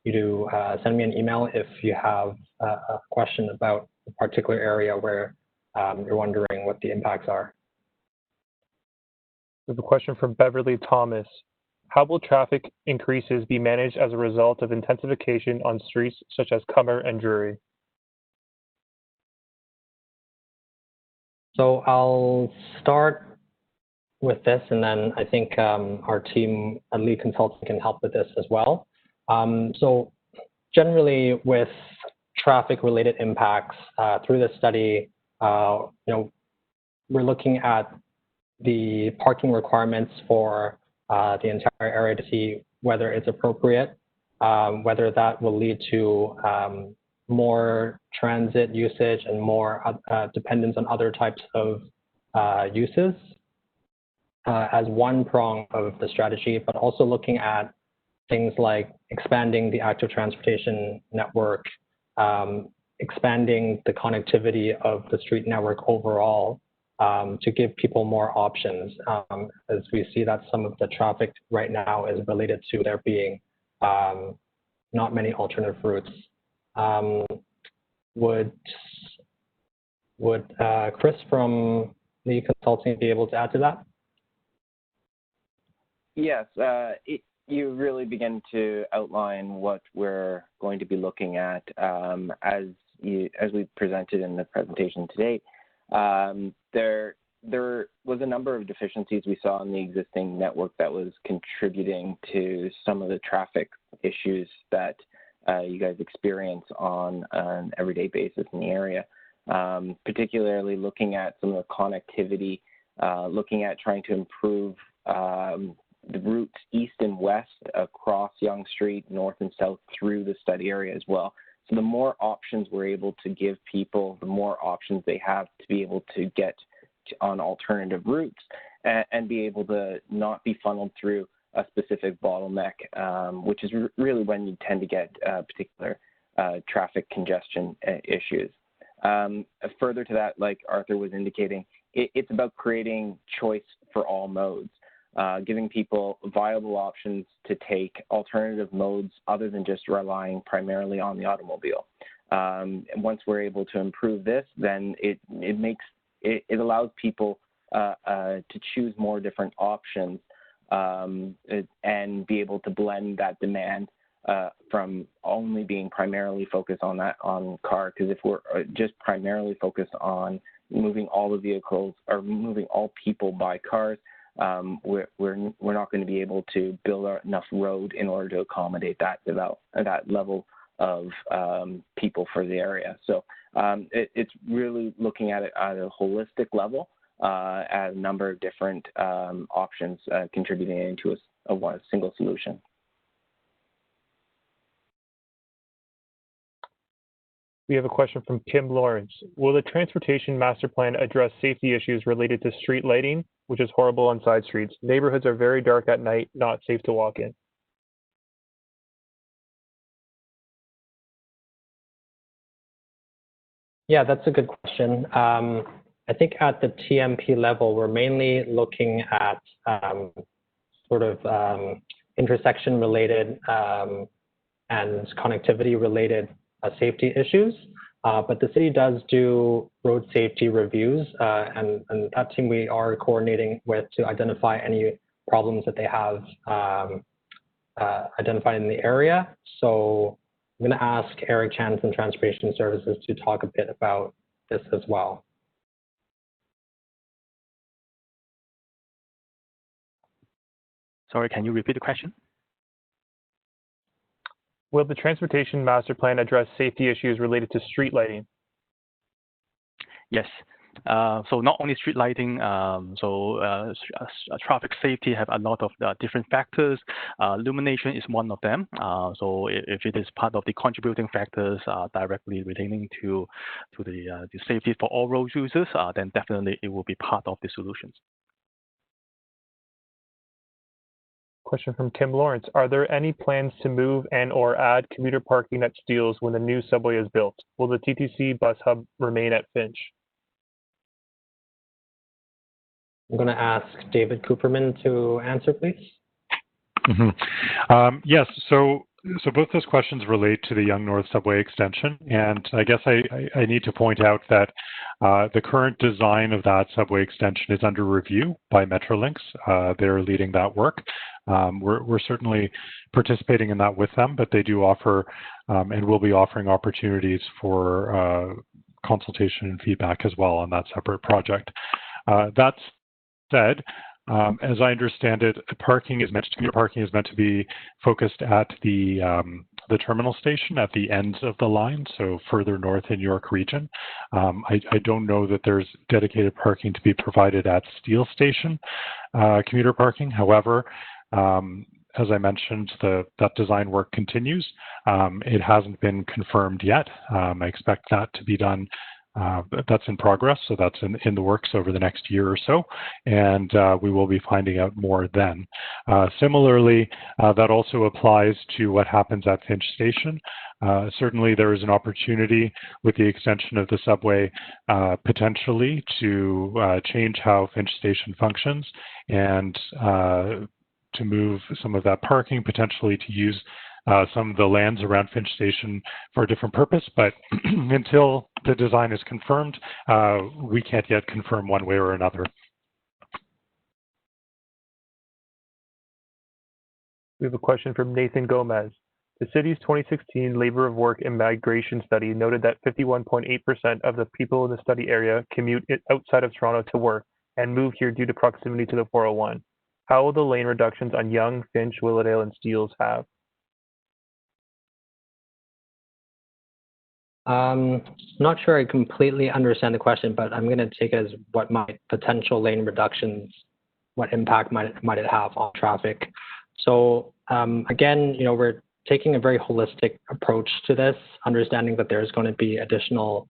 D: you to send me an email if you have a question about a particular area where you're wondering what the impacts are.
C: We have a question from Beverly Thomas. How will traffic increases be managed as a result of intensification on streets such as Cummer and Drury?
D: So I'll start with this, and then I think our team at Lead Consulting can help with this as well. So generally with traffic-related impacts through this study, we're looking at the parking requirements for the entire area to see whether it's appropriate, whether that will lead to more transit usage and more dependence on other types of uses as one prong of the strategy, but also looking at things like expanding the active transportation network, expanding the connectivity of the street network overall to give people more options, as we see that some of the traffic right now is related to there being not many alternative routes. Would Chris from the consulting be able to add to that?
G: Yes, you really begin to outline what we're going to be looking at as we presented in the presentation today. There was a number of deficiencies we saw in the existing network that was contributing to some of the traffic issues that you guys experience on an everyday basis in the area, particularly looking at some of the connectivity, looking at trying to improve the routes east and west across Yonge Street, north and south through the study area as well. So the more options we're able to give people, the more options they have to be able to get on alternative routes and be able to not be funneled through a specific bottleneck, which is really when you tend to get particular traffic congestion issues. Further to that, like Arthur was indicating, it's about creating choice for all modes. Giving people viable options to take alternative modes other than just relying primarily on the automobile. And once we're able to improve this, then it allows people to choose more different options and be able to blend that demand from only being primarily focused on car. Because if we're just primarily focused on moving all the vehicles or moving all people by cars, we're not going to be able to build enough road in order to accommodate that level of people for the area. So It's really looking at it at a holistic level, at a number of different options contributing into a single solution.
C: We have a question from Kim Lawrence. Will the transportation master plan address safety issues related to street lighting, which is horrible on side streets? Neighborhoods are very dark at night, not safe to walk in.
D: Yeah, that's a good question. I think at the TMP level, we're mainly looking at sort of intersection-related and connectivity-related safety issues. But the city does do road safety reviews, and that team we are coordinating with to identify any problems that they have identified in the area. So I'm going to ask Eric Chan from Transportation Services to talk a bit about this as well.
F: Sorry, can you repeat the question?
C: Will the transportation master plan address safety issues related to street lighting?
F: Yes. So not only street lighting, traffic safety have a lot of different factors. Illumination is one of them. So if it is part of the contributing factors directly relating to the safety for all road users, then definitely it will be part of the solutions.
C: Question from Kim Lawrence. Are there any plans to move and or add commuter parking at Steeles when the new subway is built? Will the TTC bus hub remain at Finch?
D: I'm going to ask David Cooperman to answer, please.
H: Yes, so both those questions relate to the Yonge North Subway extension, and I guess I need to point out that the current design of that subway extension is under review by Metrolinx. They're leading that work. We're certainly participating in that with them, but they do offer and will be offering opportunities for consultation and feedback as well on that separate project. That said, as I understand it, commuter parking is meant to be focused at the terminal station at the ends of the line, so further north in York Region. I don't know that there's dedicated parking to be provided at Steele Station, commuter parking. However, as I mentioned, that design work continues. It hasn't been confirmed yet. I expect that to be done. That's in progress, so that's in the works over the next year or so, and we will be finding out more then. Similarly, that also applies to what happens at Finch Station. Certainly there is an opportunity with the extension of the subway potentially to change how Finch Station functions and to move some of that parking potentially to use some of the lands around Finch Station for a different purpose, but until the design is confirmed, we can't yet confirm one way or another.
C: We have a question from Nathan Gomez. The city's 2016 Labor of Work and Migration study noted that 51.8% of the people in the study area commute outside of Toronto to work and move here due to proximity to the 401. How will the lane reductions on Yonge, Finch, Willowdale, and Steeles have?
D: Not sure I completely understand the question, but I'm going to take it as what might potential lane reductions, what impact might it have on traffic. So again, we're taking a very holistic approach to this, understanding that there's going to be additional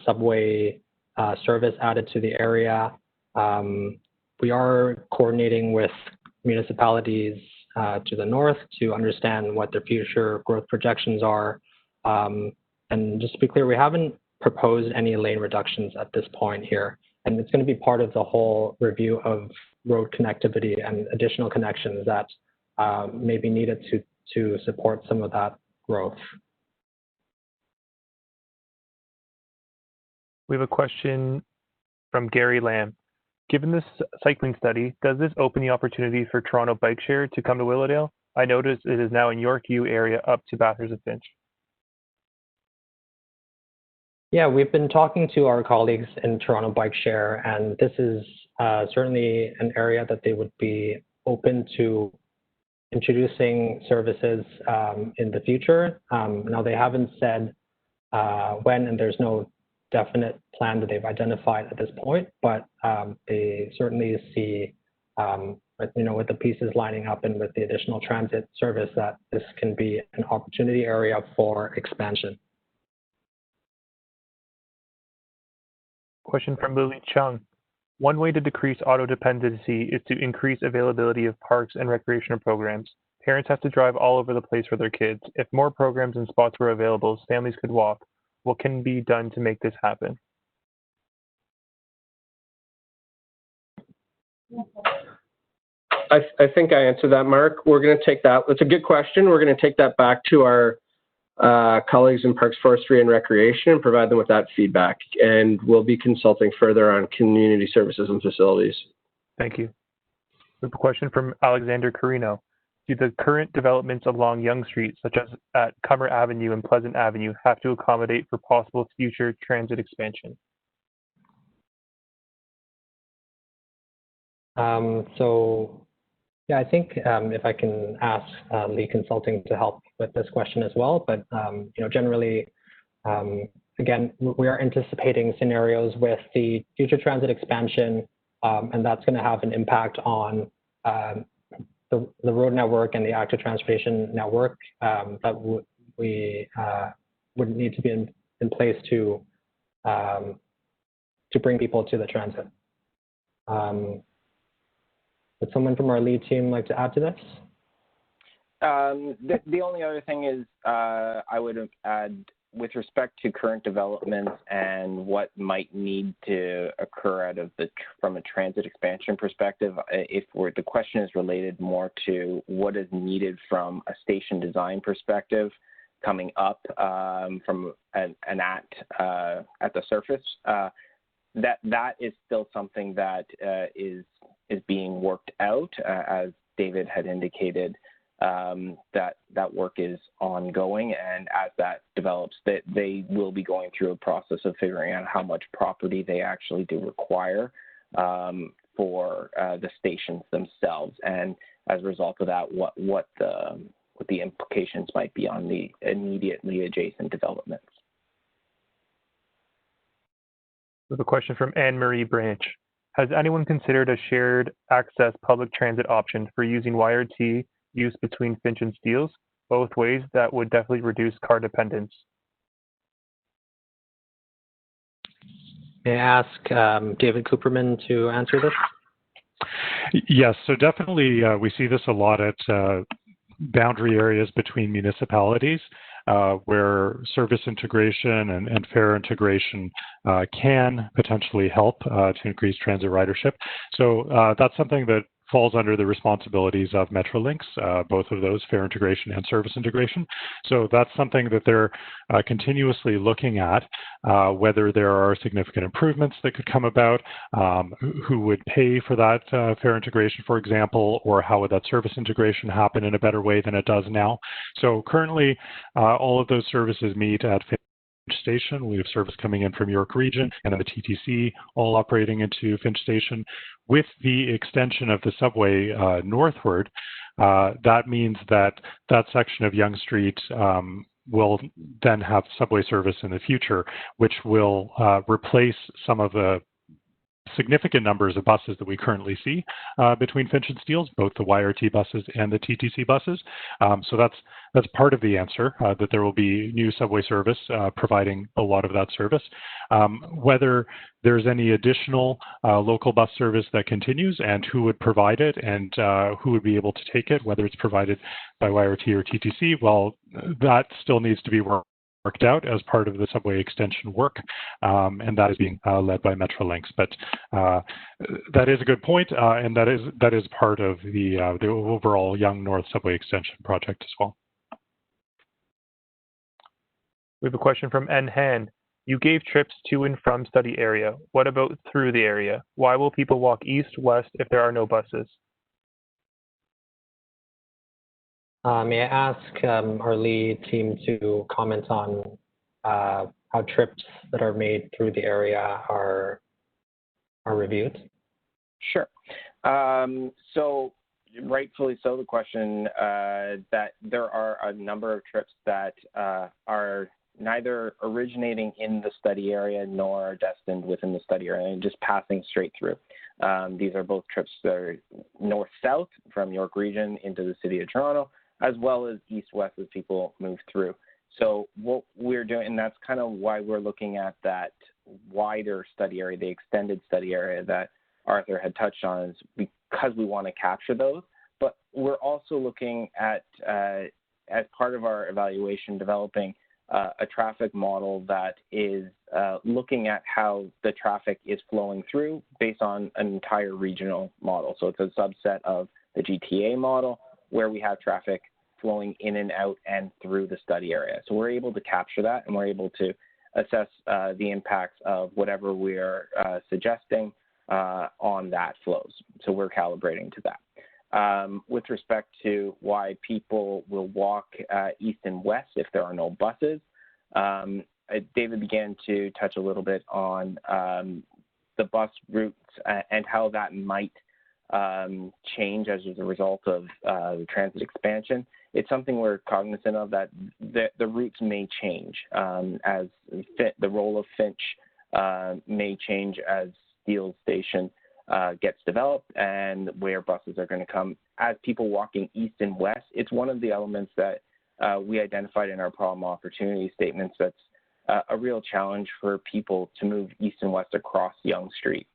D: subway service added to the area. We are coordinating with municipalities to the north to understand what their future growth projections are. And just to be clear, we haven't proposed any lane reductions at this point here. And it's going to be part of the whole review of road connectivity and additional connections that may be needed to support some of that growth.
C: We have a question from Gary Lamb. Given this cycling study, does this open the opportunity for Toronto Bike Share to come to Willowdale? I noticed it is now in York U area up to Bathurst and Finch.
D: Yeah, we've been talking to our colleagues in Toronto Bike Share, and this is certainly an area that they would be open to introducing services in the future. Now, they haven't said when, and there's no definite plan that they've identified at this point, but they certainly see, with the pieces lining up and with the additional transit service, that this can be an opportunity area for expansion.
C: Question from Lily Chung. One way to decrease auto dependency is to increase availability of parks and recreational programs. Parents have to drive all over the place for their kids. If more programs and spots were available, families could walk. What can be done to make this happen?
A: I think I answered that, Mark. We're going to take that. That's a good question. We're going to take that back to our colleagues in Parks, Forestry, and Recreation and provide them with that feedback. And we'll be consulting further on community services and facilities.
C: Thank you. We have a question from Alexander Carino. Do the current developments along Yonge Street, such as at Cummer Avenue and Pleasant Avenue, have to accommodate for possible future transit expansion?
D: Yeah, I think if I can ask Lee Consulting to help with this question as well, but generally, again, we are anticipating scenarios with the future transit expansion, and that's going to have an impact on the road network and the active transportation network that we would need to be in place to bring people to the transit. Would someone from our lead team like to add to this?
G: The only other thing is I would add, with respect to current developments and what might need to occur from a transit expansion perspective, the question is related more to what is needed from a station design perspective coming up from at the surface. That is still something that is being worked out, as David had indicated. That work is ongoing, and as that develops, they will be going through a process of figuring out how much property they actually do require for the stations themselves, and as a result of that, what the implications might be on the immediately adjacent developments.
C: We have a question from Anne-Marie Branch. Has anyone considered a shared access public transit option for using YRT use between Finch and Steeles? Both ways that would definitely reduce car dependence.
D: May I ask David Cooperman to answer this?
H: Yes, so definitely we see this a lot at boundary areas between municipalities where service integration and fare integration can potentially help to increase transit ridership. So that's something that falls under the responsibilities of Metrolinx, both of those, fare integration and service integration. So that's something that they're continuously looking at, whether there are significant improvements that could come about, who would pay for that fare integration, for example, or how would that service integration happen in a better way than it does now. So currently, all of those services meet at Finch Station. We have service coming in from York Region and then the TTC all operating into Finch Station. With the extension of the subway northward, that means that section of Yonge Street will then have subway service in the future, which will replace some of the significant numbers of buses that we currently see between Finch and Steeles, both the YRT buses and the TTC buses. So that's part of the answer, that there will be new subway service providing a lot of that service. Whether there's any additional local bus service that continues and who would provide it and who would be able to take it, whether it's provided by YRT or TTC, well, that still needs to be worked out as part of the subway extension work, and that is being led by Metrolinx. But that is a good point, and that is part of the overall Yonge North subway extension project as well.
C: We have a question from N. Han. You gave trips to and from study area. What about through the area? Why will people walk east, west if there are no buses?
D: May I ask our lead team to comment on how trips that are made through the area are reviewed?
G: Sure. So rightfully so, the question that there are a number of trips that are neither originating in the study area nor destined within the study area, and just passing straight through. These are both trips that are north-south from York Region into the City of Toronto, as well as east-west as people move through. So what we're doing, and that's kind of why we're looking at that wider study area, the extended study area that Arthur had touched on, is because we want to capture those. But we're also looking at, as part of our evaluation, developing a traffic model that is looking at how the traffic is flowing through based on an entire regional model. So it's a subset of the GTA model where we have traffic flowing in and out and through the study area. So we're able to capture that, and we're able to assess the impacts of whatever we're suggesting on that flows. So we're calibrating to that. With respect to why people will walk east and west if there are no buses, David began to touch a little bit on the bus routes and how that might change as a result of the transit expansion. It's something we're cognizant of, that the routes may change as the role of Finch may change as Steele Station gets developed and where buses are going to come. As people walking east and west, it's one of the elements that we identified in our problem opportunity statements that's a real challenge for people to move east and west across Yonge Street.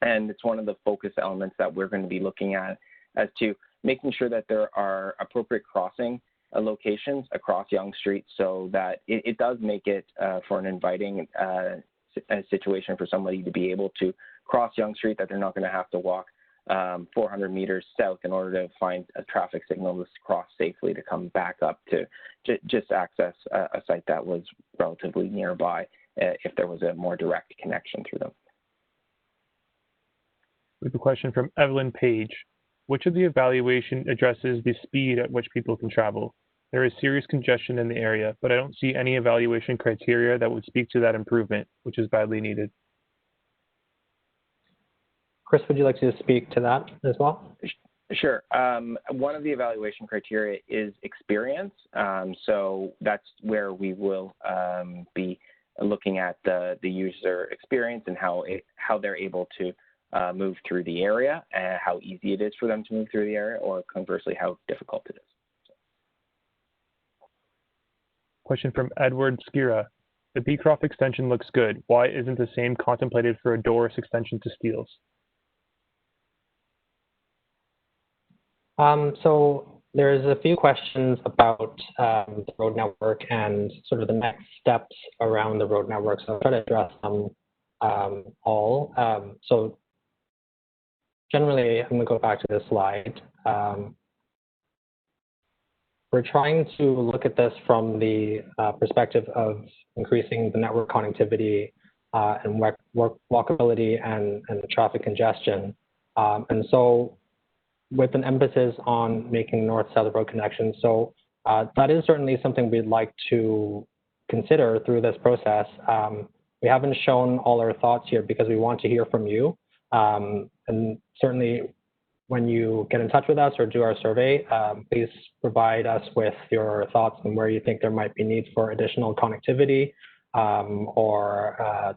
G: And it's one of the focus elements that we're going to be looking at as to making sure that there are appropriate crossing locations across Yonge Street so that it does make it for an inviting situation for somebody to be able to cross Yonge Street, that they're not going to have to walk 400 meters south in order to find a traffic signal to cross safely to come back up to just access a site that was relatively nearby if there was a more direct connection through them.
C: We have a question from Evelyn Page. Which of the evaluation addresses the speed at which people can travel? There is serious congestion in the area, but I don't see any evaluation criteria that would speak to that improvement, which is badly needed.
D: Chris, would you like to speak to that as well?
G: Sure. One of the evaluation criteria is experience. So that's where we will be looking at the user experience and how they're able to move through the area, and how easy it is for them to move through the area, or conversely, how difficult it is.
C: Question from Edward Skira. The Beecroft extension looks good. Why isn't the same contemplated for a Doris extension to Steeles?
D: So there's a few questions about the road network and sort of the next steps around the road network. So I'll try to address them all. So generally, I'm going to go back to this slide. We're trying to look at this from the perspective of increasing the network connectivity and walkability and traffic congestion. And so with an emphasis on making north-south road connections. So that is certainly something we'd like to consider through this process. We haven't shown all our thoughts here because we want to hear from you. And certainly when you get in touch with us or do our survey, please provide us with your thoughts on where you think there might be needs for additional connectivity or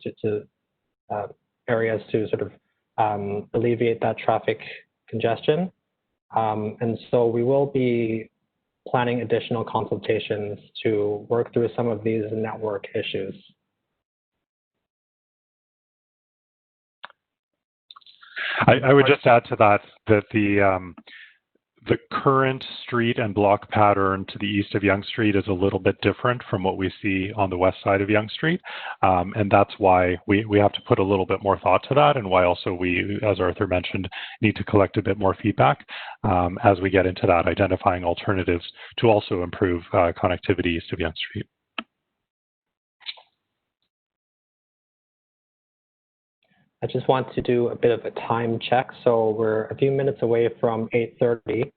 D: areas to sort of alleviate that traffic congestion. And so we will be planning additional consultations to work through some of these network issues.
H: I would just add to that the current street and block pattern to the east of Yonge Street is a little bit different from what we see on the west side of Yonge Street. And that's why we have to put a little bit more thought to that, and why also we, as Arthur mentioned, need to collect a bit more feedback as we get into that, identifying alternatives to also improve connectivity east of Yonge Street.
D: I just want to do a bit of a time check. So we're a few minutes away from 8:30.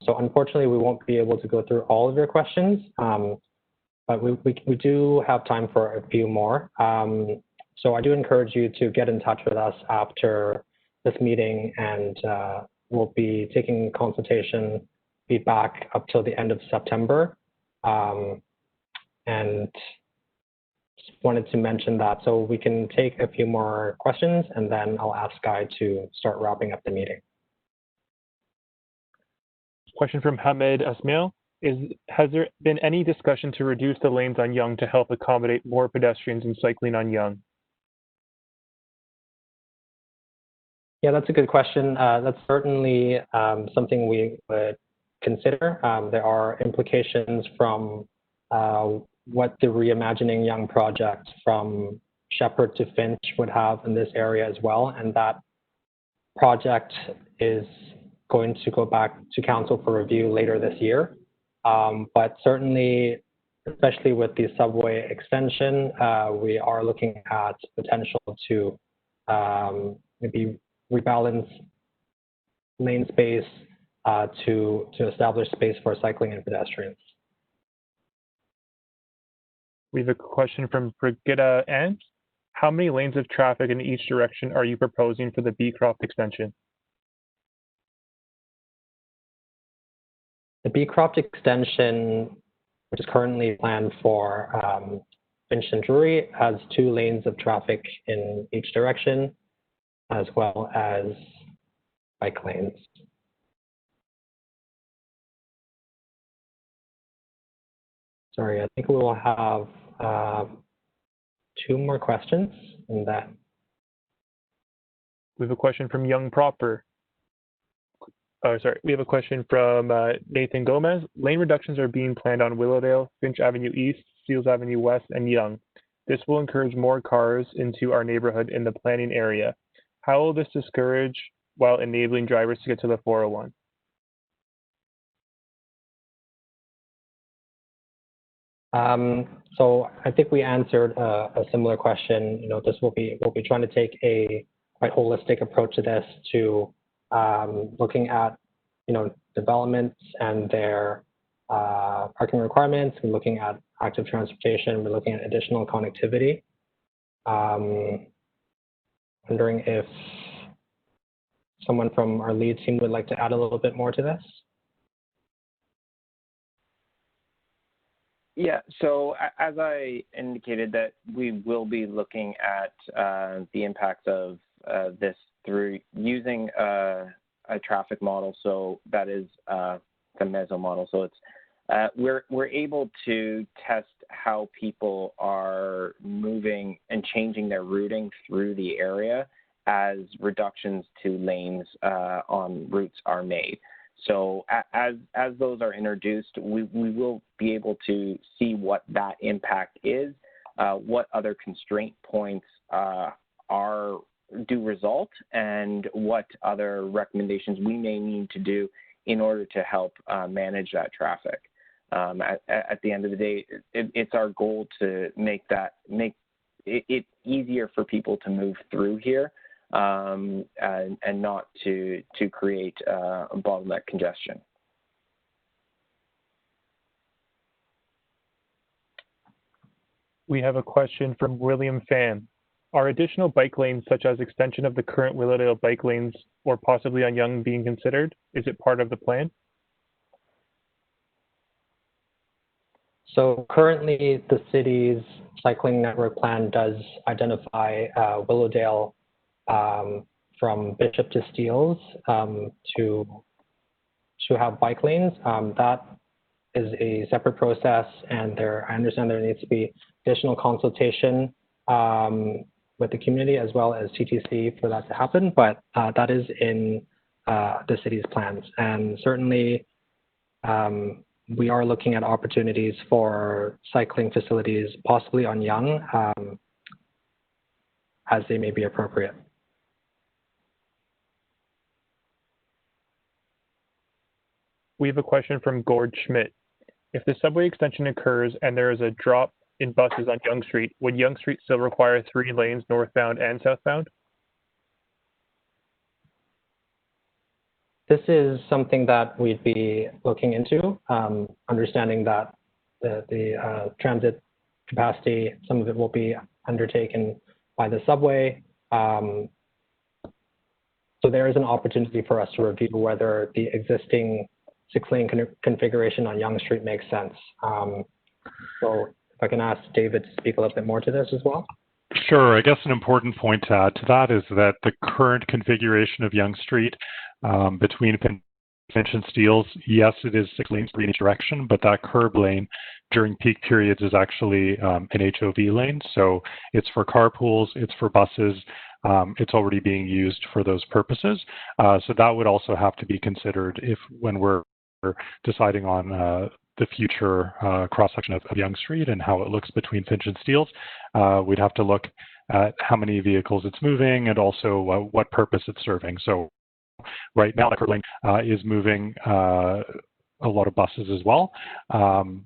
D: So unfortunately, we won't be able to go through all of your questions, but we do have time for a few more. So I do encourage you to get in touch with us after this meeting, and we'll be taking consultation feedback up till the end of September. And just wanted to mention that. So we can take a few more questions and then I'll ask Guy to start wrapping up the meeting.
C: Question from Hamed Asmail. Has there been any discussion to reduce the lanes on Yonge to help accommodate more pedestrians and cycling on Yonge?
D: Yeah, that's a good question. That's certainly something we would consider. There are implications from what the Reimagining Yonge project from Shepherd to Finch would have in this area as well. And that project is going to go back to council for review later this year. But certainly, especially with the subway extension, we are looking at potential to maybe rebalance lane space to establish space for cycling and pedestrians.
C: We have a question from Brigitta Ant. How many lanes of traffic in each direction are you proposing for the Beecroft extension?
D: The Beecroft extension, which is currently planned for Finch and Drury, has 2 lanes of traffic in each direction, as well as bike lanes. Sorry, I think we will have 2 more questions and that.
C: We have a question from Young Proper. We have a question from Nathan Gomez. Lane reductions are being planned on Willowdale, Finch Avenue East, Seals Avenue West, and Yonge. This will encourage more cars into our neighborhood in the planning area. How will this discourage while enabling drivers to get to the 401?
D: So I think we answered a similar question. You know, we'll be trying to take a quite holistic approach to this, to looking at, you know, developments and their parking requirements. We're looking at active transportation. We're looking at additional connectivity. Wondering if someone from our lead team would like to add a little bit more to this.
G: Yeah, so as I indicated, that we will be looking at the impacts of this through using a traffic model. So that is the meso model. So it's we're able to test how people are moving and changing their routing through the area as reductions to lanes on routes are made. So as those are introduced, we will be able to see what that impact is, what other constraint points do result, and what other recommendations we may need to do in order to help manage that traffic. At the end of the day, it's our goal to make it easier for people to move through here. And not to create a bottleneck congestion.
C: We have a question from William Pham. Are additional bike lanes, such as extension of the current Willowdale bike lanes or possibly on Yonge, being considered? Is it part of the plan?
D: So currently the city's cycling network plan does identify Willowdale from Bishop to Steeles to have bike lanes. That is a separate process, and I understand there needs to be additional consultation with the community as well as TTC for that to happen, but that is in the city's plans. And certainly we are looking at opportunities for cycling facilities, possibly on Yonge, as they may be appropriate.
C: We have a question from Gord Schmidt. If the subway extension occurs and there is a drop in buses on Yonge Street, would Yonge Street still require 3 lanes northbound and southbound?
D: This is something that we'd be looking into, understanding that the transit capacity, some of it will be undertaken by the subway. So there is an opportunity for us to review whether the existing 6-lane configuration on Yonge Street makes sense. So if I can ask David to speak a little bit more to this as well.
H: Sure. I guess an important point to add to that is that the current configuration of Yonge Street between Finch and Steeles, yes, it is 6 lanes in each direction, but that curb lane during peak periods is actually an HOV lane. So it's for carpools, it's for buses, it's already being used for those purposes. So that would also have to be considered when we're deciding on the future cross-section of Yonge Street and how it looks between Finch and Steeles. We'd have to look at how many vehicles it's moving and also what purpose it's serving. So right now, the curb lane is moving a lot of buses as well.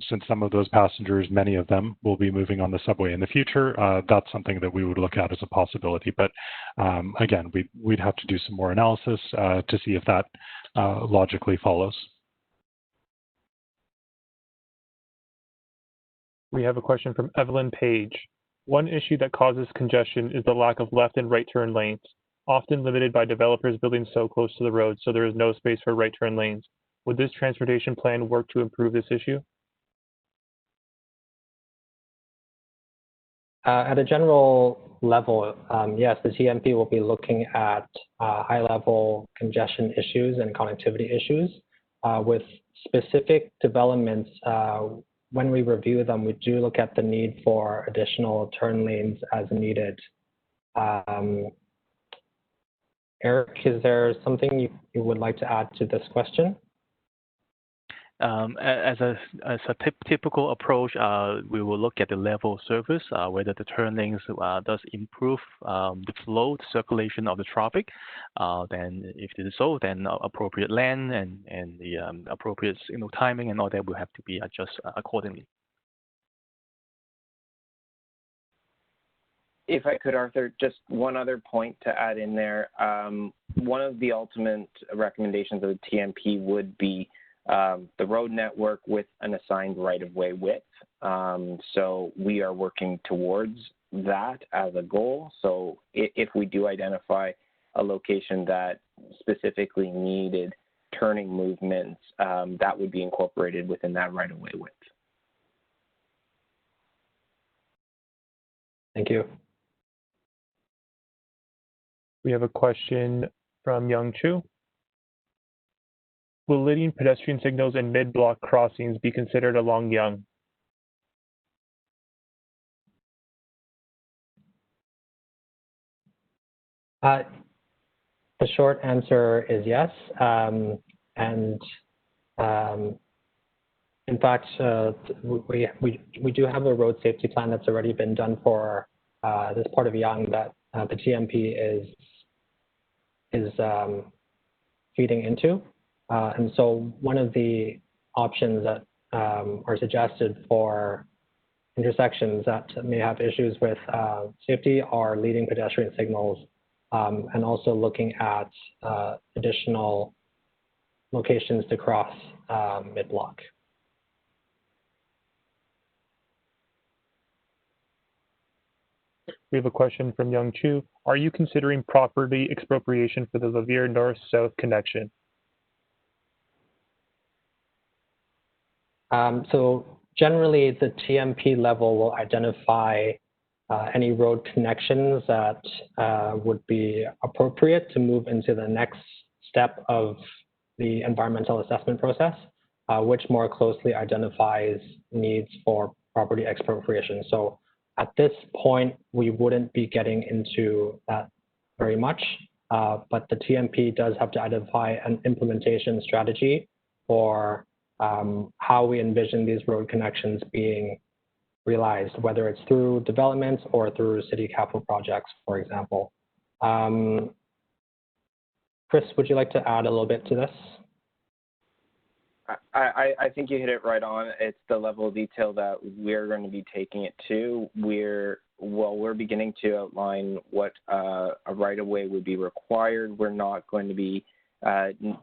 H: Since some of those passengers, many of them, will be moving on the subway in the future, that's something that we would look at as a possibility. But again, we'd have to do some more analysis to see if that logically follows.
C: We have a question from Evelyn Page. One issue that causes congestion is the lack of left and right turn lanes, often limited by developers building so close to the road, so there is no space for right turn lanes. Would this transportation plan work to improve this issue?
D: At a general level, yes, the TMP will be looking at high-level congestion issues and connectivity issues. With specific developments, when we review them, we do look at the need for additional turn lanes as needed. Eric, is there something you would like to add to this question?
F: As a typical approach, we will look at the level of service, whether the turn lanes does improve the flow, the circulation of the traffic. Then if it is so, then appropriate lane and the appropriate signal timing and all that will have to be adjusted accordingly.
G: If I could, Arthur, just one other point to add in there. One of the ultimate recommendations of the TMP would be the road network with an assigned right-of-way width. So we are working towards that as a goal. So if we do identify a location that specifically needed turning movements, that would be incorporated within that right-of-way width.
D: Thank you.
C: We have a question from Young Chu. Will lighting pedestrian signals and mid-block crossings be considered along Yonge?
D: The short answer is yes. In fact, we do have a road safety plan that's already been done for this part of Yonge that the TMP is feeding into. And so one of the options that are suggested for intersections that may have issues with safety are leading pedestrian signals and also looking at additional locations to cross mid-block.
C: We have a question from Young Chu. Are you considering property expropriation for the Lavier North-South connection?
D: So generally, the TMP level will identify any road connections that would be appropriate to move into the next step of the environmental assessment process, which more closely identifies needs for property expropriation. So at this point, we wouldn't be getting into that very much, but the TMP does have to identify an implementation strategy for how we envision these road connections being realized, whether it's through developments or through city capital projects, for example. Chris, would you like to add a little bit to this?
G: I think you hit it right on. It's the level of detail that we're going to be taking it to. We're beginning to outline what a right-of-way would be required. We're not going to be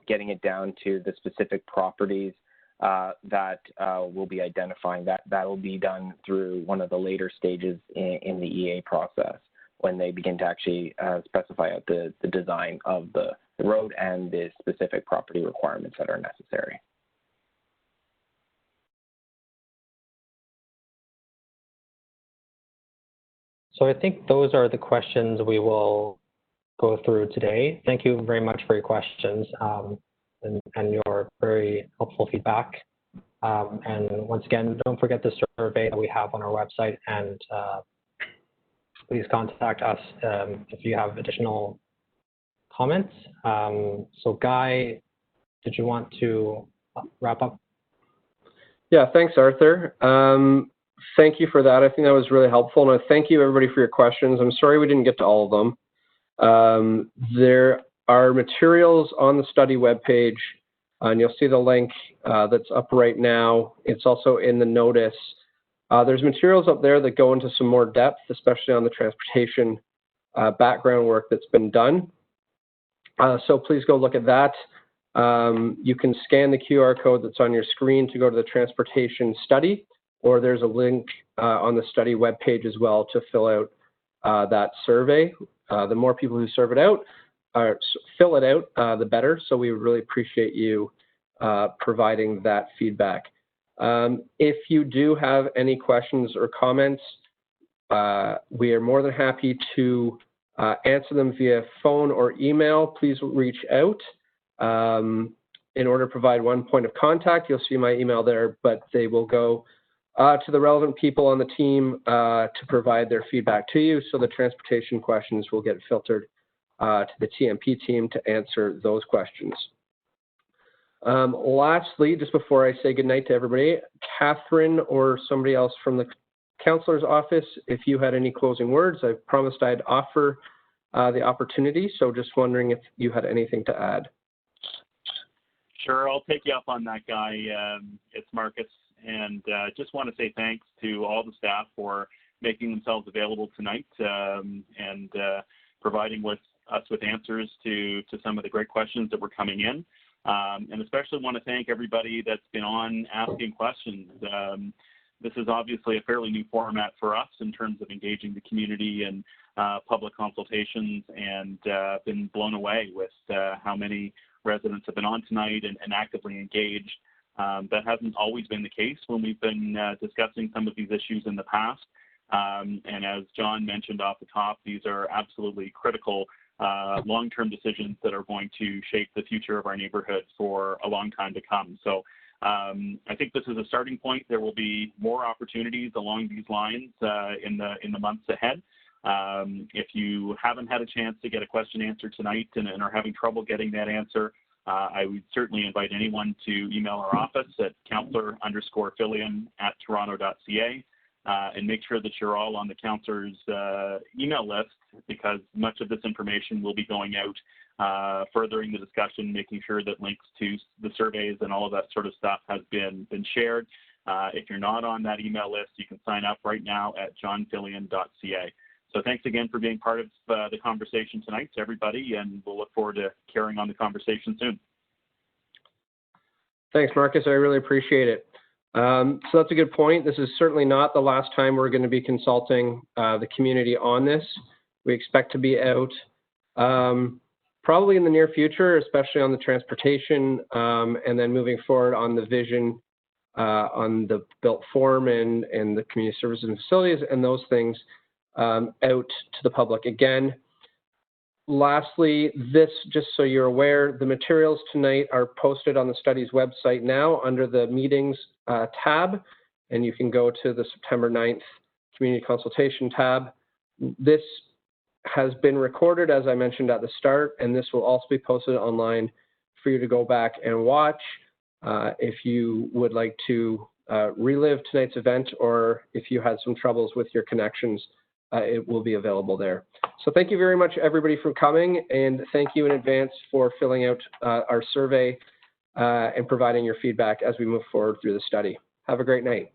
G: getting it down to the specific properties that we'll be identifying. That will be done through one of the later stages in the EA process when they begin to actually specify out the design of the road and the specific property requirements that are necessary.
D: So I think those are the questions we will go through today. Thank you very much for your questions and your very helpful feedback. And once again, don't forget the survey that we have on our website, and please contact us if you have additional comments. So Guy, did you want to wrap up?
A: Yeah, thanks, Arthur. Thank you for that. I think that was really helpful. And thank you, everybody, for your questions. I'm sorry we didn't get to all of them. There are materials on the study webpage, and you'll see the link that's up right now. It's also in the notice. There's materials up there that go into some more depth, especially on the transportation background work that's been done. So please go look at that. You can scan the QR code that's on your screen to go to the transportation study, or there's a link on the study webpage as well to fill out that survey. The more people who fill it out, the better. So we really appreciate you providing that feedback. If you do have any questions or comments, we are more than happy to answer them via phone or email. Please reach out. In order to provide one point of contact, you'll see my email there, but they will go to the relevant people on the team to provide their feedback to you. So the transportation questions will get filtered to the TMP team to answer those questions. Lastly, just before I say goodnight to everybody, Catherine or somebody else from the counselor's office, if you had any closing words, I promised I'd offer the opportunity. So just wondering if you had anything to add.
I: Sure, I'll take you up on that, Guy. It's Marcus, and just want to say thanks to all the staff for making themselves available tonight and providing us with answers to some of the great questions that were coming in. And especially want to thank everybody that's been on asking questions. This is obviously a fairly new format for us in terms of engaging the community and public consultations, and been blown away with how many residents have been on tonight and actively engaged. That hasn't always been the case when we've been discussing some of these issues in the past. And as John mentioned off the top, these are absolutely critical long-term decisions that are going to shape the future of our neighborhood for a long time to come. So I think this is a starting point. There will be more opportunities along these lines in the months ahead. If you haven't had a chance to get a question answered tonight and are having trouble getting that answer, I would certainly invite anyone to email our office at counselor_fillion@toronto.ca and make sure that you're all on the counselor's email list, because much of this information will be going out, furthering the discussion, making sure that links to the surveys and all of that sort of stuff has been shared. If you're not on that email list, you can sign up right now at johnfillion.ca. So thanks again for being part of the conversation tonight to everybody, and we'll look forward to carrying on the conversation soon.
A: Thanks, Marcus. I really appreciate it. So that's a good point. This is certainly not the last time we're going to be consulting the community on this. We expect to be out probably in the near future, especially on the transportation, and then moving forward on the vision, on the built form and the community services and facilities and those things. Out to the public again. Lastly, just so you're aware, the materials tonight are posted on the study's website now under the meetings tab, and you can go to the September 9th community consultation tab. This has been recorded, as I mentioned at the start, and this will also be posted online for you to go back and watch. If you would like to relive tonight's event, or if you had some troubles with your connections, it will be available there. So thank you very much, everybody, for coming, and thank you in advance for filling out our survey and providing your feedback as we move forward through the study. Have a great night.